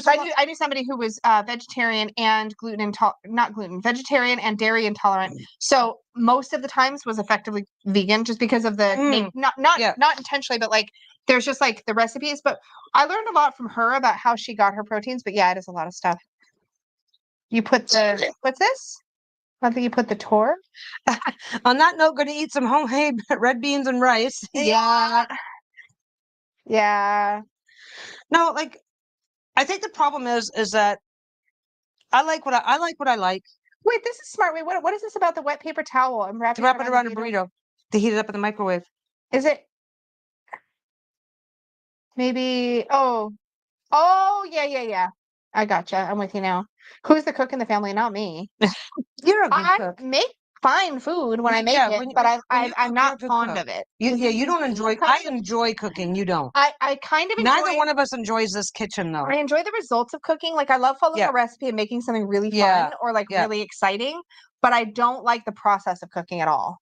I knew somebody who was vegetarian and vegetarian and dairy intolerant. So most of the times was effectively vegan just because of the not intentionally, but like there's just like the recipes. But I learned a lot from her about how she got her proteins. But yeah, it is a lot of stuff. You put what's this? I think you put the tor. On that note, going to eat some homemade red beans and rice. Yeah. No, like I think the problem is that I like what I like. Wait, this is smart. Wait, what is this about the wet paper towel? I'm wrapping to wrap it around a burrito to heat it up in the microwave. Is it? Maybe. Oh, yeah. I gotcha. I'm with you now. Who's the cook in the family? Not me. You're a good cook. I make fine food when I make it, but I'm not fond of it. You don't enjoy. I enjoy cooking. You don't. I kind of enjoy. Neither one of us enjoys this kitchen though. I enjoy the results of cooking. Like I love following a recipe and making something really fun or like really exciting, but I don't like the process of cooking at all.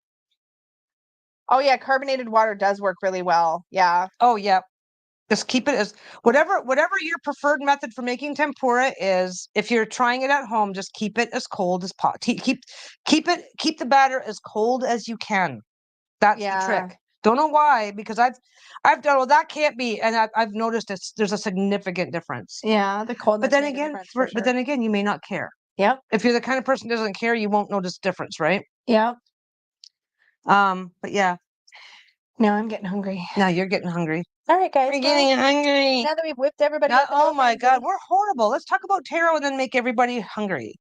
Oh yeah, carbonated water does work really well. Yeah. Oh yeah. Just keep it as whatever your preferred method for making tempura is. If you're trying it at home, just keep it as cold as possible. Keep the batter as cold as you can. That's the trick. Don't know why, because I've done, well, that can't be, and I've noticed there's a significant difference. Yeah, the coldness. But then again, you may not care. Yep. If you're the kind of person who doesn't care, you won't notice difference, right? Yep. But yeah. Now I'm getting hungry. Now you're getting hungry. All right, guys. We're getting hungry. Now that we've whipped everybody. Oh my God, we're horrible. Let's talk about taro and then make everybody hungry.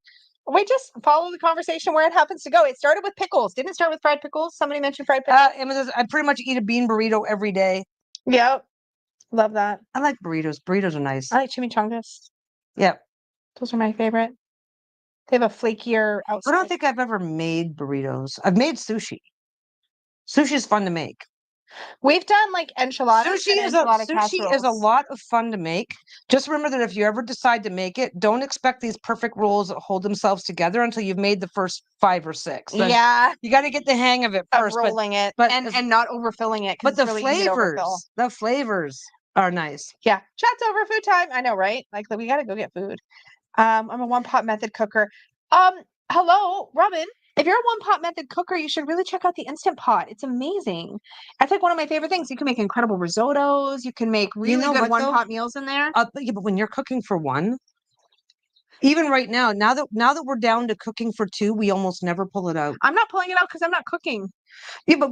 We just follow the conversation where it happens to go. It started with pickles. Didn't it start with fried pickles? Somebody mentioned fried pickles. I pretty much eat a bean burrito every day. Yep. Love that. I like burritos. Burritos are nice. I like chimichangas. Yep. Those are my favorite. They have a flakier outside. I don't think I've ever made burritos. I've made sushi. Sushi is fun to make. We've done like enchiladas. Sushi is a lot of fun to make. Just remember that if you ever decide to make it, don't expect these perfect rolls that hold themselves together until you've made the first 5 or 6. Then you got to get the hang of it first. Of rolling it, and not overfilling it. But the flavors are nice. Yeah, chat's over. Food time. I know, right? Like we got to go get food. I'm a one-pot method cooker. Hello, Robin. If you're a one-pot method cooker, you should really check out the Instant Pot. It's amazing. That's like one of my favorite things. You can make incredible risottos. You can make really good one-pot meals in there. But when you're cooking for one, Even right now, now that we're down to cooking for two, we almost never pull it out. I'm not pulling it out because I'm not cooking. Yeah, but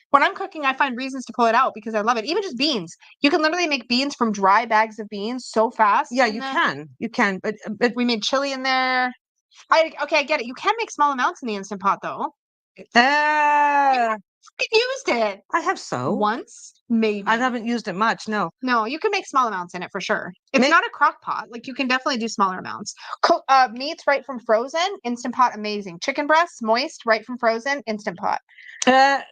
When I'm cooking, I find reasons to pull it out because I love it. Even just beans. You can literally make beans from dry bags of beans so fast. yeah, you can. But We made chili in there. Okay, I get it. You can make small amounts in the Instant Pot though. uh, Used it I have so. once, maybe. I haven't used it much. No. No, you can make small amounts in it for sure. It's not a crock pot. Like you can definitely do smaller amounts. Meats right from frozen, Instant Pot, amazing. Chicken breasts, moist, right from frozen, Instant Pot. Yeah,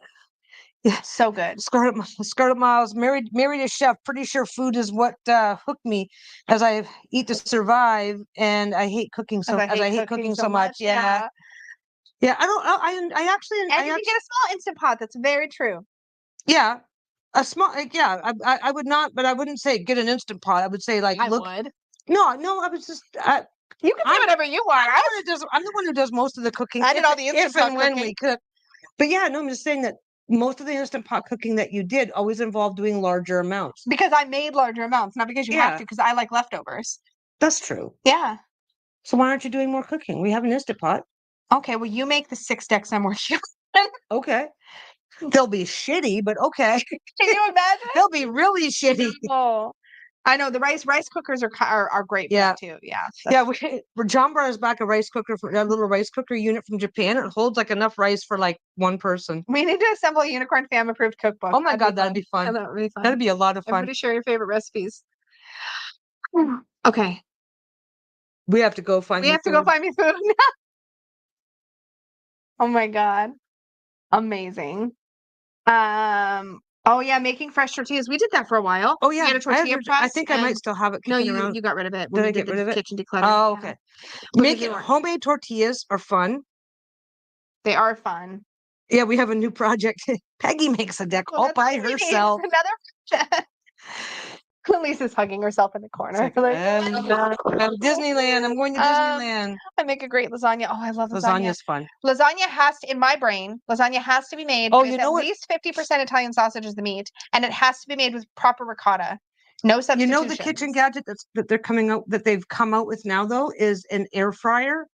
so good. Scarlet Miles, married a chef. Pretty sure food is what hooked me, as I eat to survive, and I hate cooking so much. Yeah. Yeah, I actually And you can get a small Instant Pot. That's very true. Yeah, a small. Yeah, I would not, but I wouldn't say get an Instant Pot. I would say like I would. No, I was just. You can do whatever you want. I'm the one who does most of the cooking. I did all the Instant Pot when we cook. But yeah, no, I'm just saying that most of the Instant Pot cooking that you did always involved doing larger amounts. Because I made larger amounts, not because you have to, because I like leftovers. That's true. Yeah. So why aren't you doing more cooking? We have an Instant Pot. Okay, well, you make the 6 decks I'm working on. Okay. They'll be shitty, but okay. Can you imagine? They'll be really shitty. Oh, I know the rice cookers are great. Yeah, too. Yeah, yeah. John brought us back a rice cooker a little rice cooker unit from Japan. It holds like enough rice for like one person. We need to assemble a Unicorn Fam approved cookbook. Oh my god, that'd be fun. That'd be fun. That'd be a lot of fun. Everybody share your favorite recipes. Okay, we have to go find. Go find me food. Oh my god, amazing. Oh yeah, making fresh tortillas. We did that for a while. Oh yeah, we had a tortilla press. I think I might still have it. No, you got rid of it. Did I get rid of it? Kitchen declutter. Oh, okay. Making homemade tortillas are fun. They are fun. Yeah, we have a new project. Peggy makes a deck all by herself. Another project. Lisa's hugging herself in the corner. Disneyland. I'm going to Disneyland. I make a great lasagna. Oh, I love lasagna. Lasagna's fun. Lasagna has to, in my brain, lasagna has to be made. Oh, you know at least 50% Italian sausage is the meat, and it has to be made with proper ricotta. No substitution. You know the kitchen gadget that they've come out with now though is an air fryer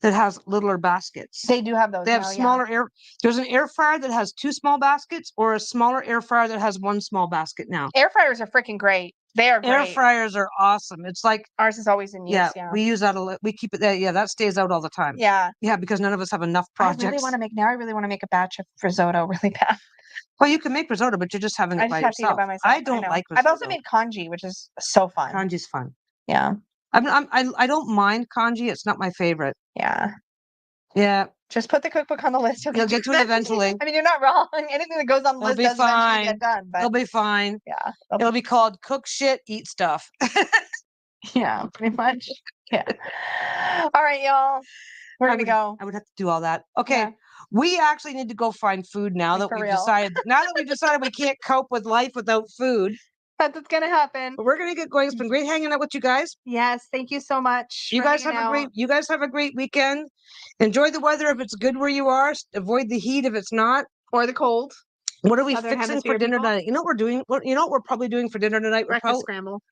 that has littler baskets. They do have those. They have smaller There's an air fryer that has 2 small baskets, or a smaller air fryer that has 1 small basket now. Air fryers are freaking great. They are great. Air fryers are awesome. It's like ours is always in use. Yeah, we use that a lot. We keep it there. Yeah, that stays out all the time. Yeah, because none of us have enough projects. I really want to make a batch of risotto really bad. Well, you can make risotto, but you're just having it by yourself. To eat it by myself. I don't like risotto. I've also made congee, which is so fun. Congee's fun. Yeah. I don't mind congee. It's not my favorite. Yeah. Yeah. Just put the cookbook on the list. You'll get to it eventually. I mean, you're not wrong. Anything that goes on the list does eventually get done. But it'll be fine. Yeah. It'll be called Cook Shit, Eat Stuff. Yeah, pretty much. Yeah. All right, y'all. We're going to go. I would have to do all that. Okay. Yeah. We actually need to go find food now that we've decided. Now that we've decided we can't cope with life without food. That's what's gonna happen. But we're gonna get going. It's been great hanging out with you guys. Yes, thank you so much. You guys have a great weekend. Enjoy the weather if it's good where you are. Avoid the heat if it's not, or the cold. What are we fixing for dinner tonight? You know what we're doing? You know what we're probably doing for dinner tonight? Breakfast scramble.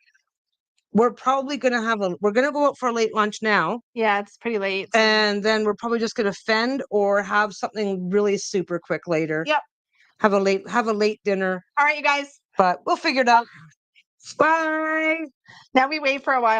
We're probably gonna we're gonna go out for a late lunch now. Yeah, it's pretty late. And then we're probably just gonna fend or have something really super quick later. Yep. Have a late dinner. All right, you guys. But we'll figure it out. Bye. Now we wait for a while.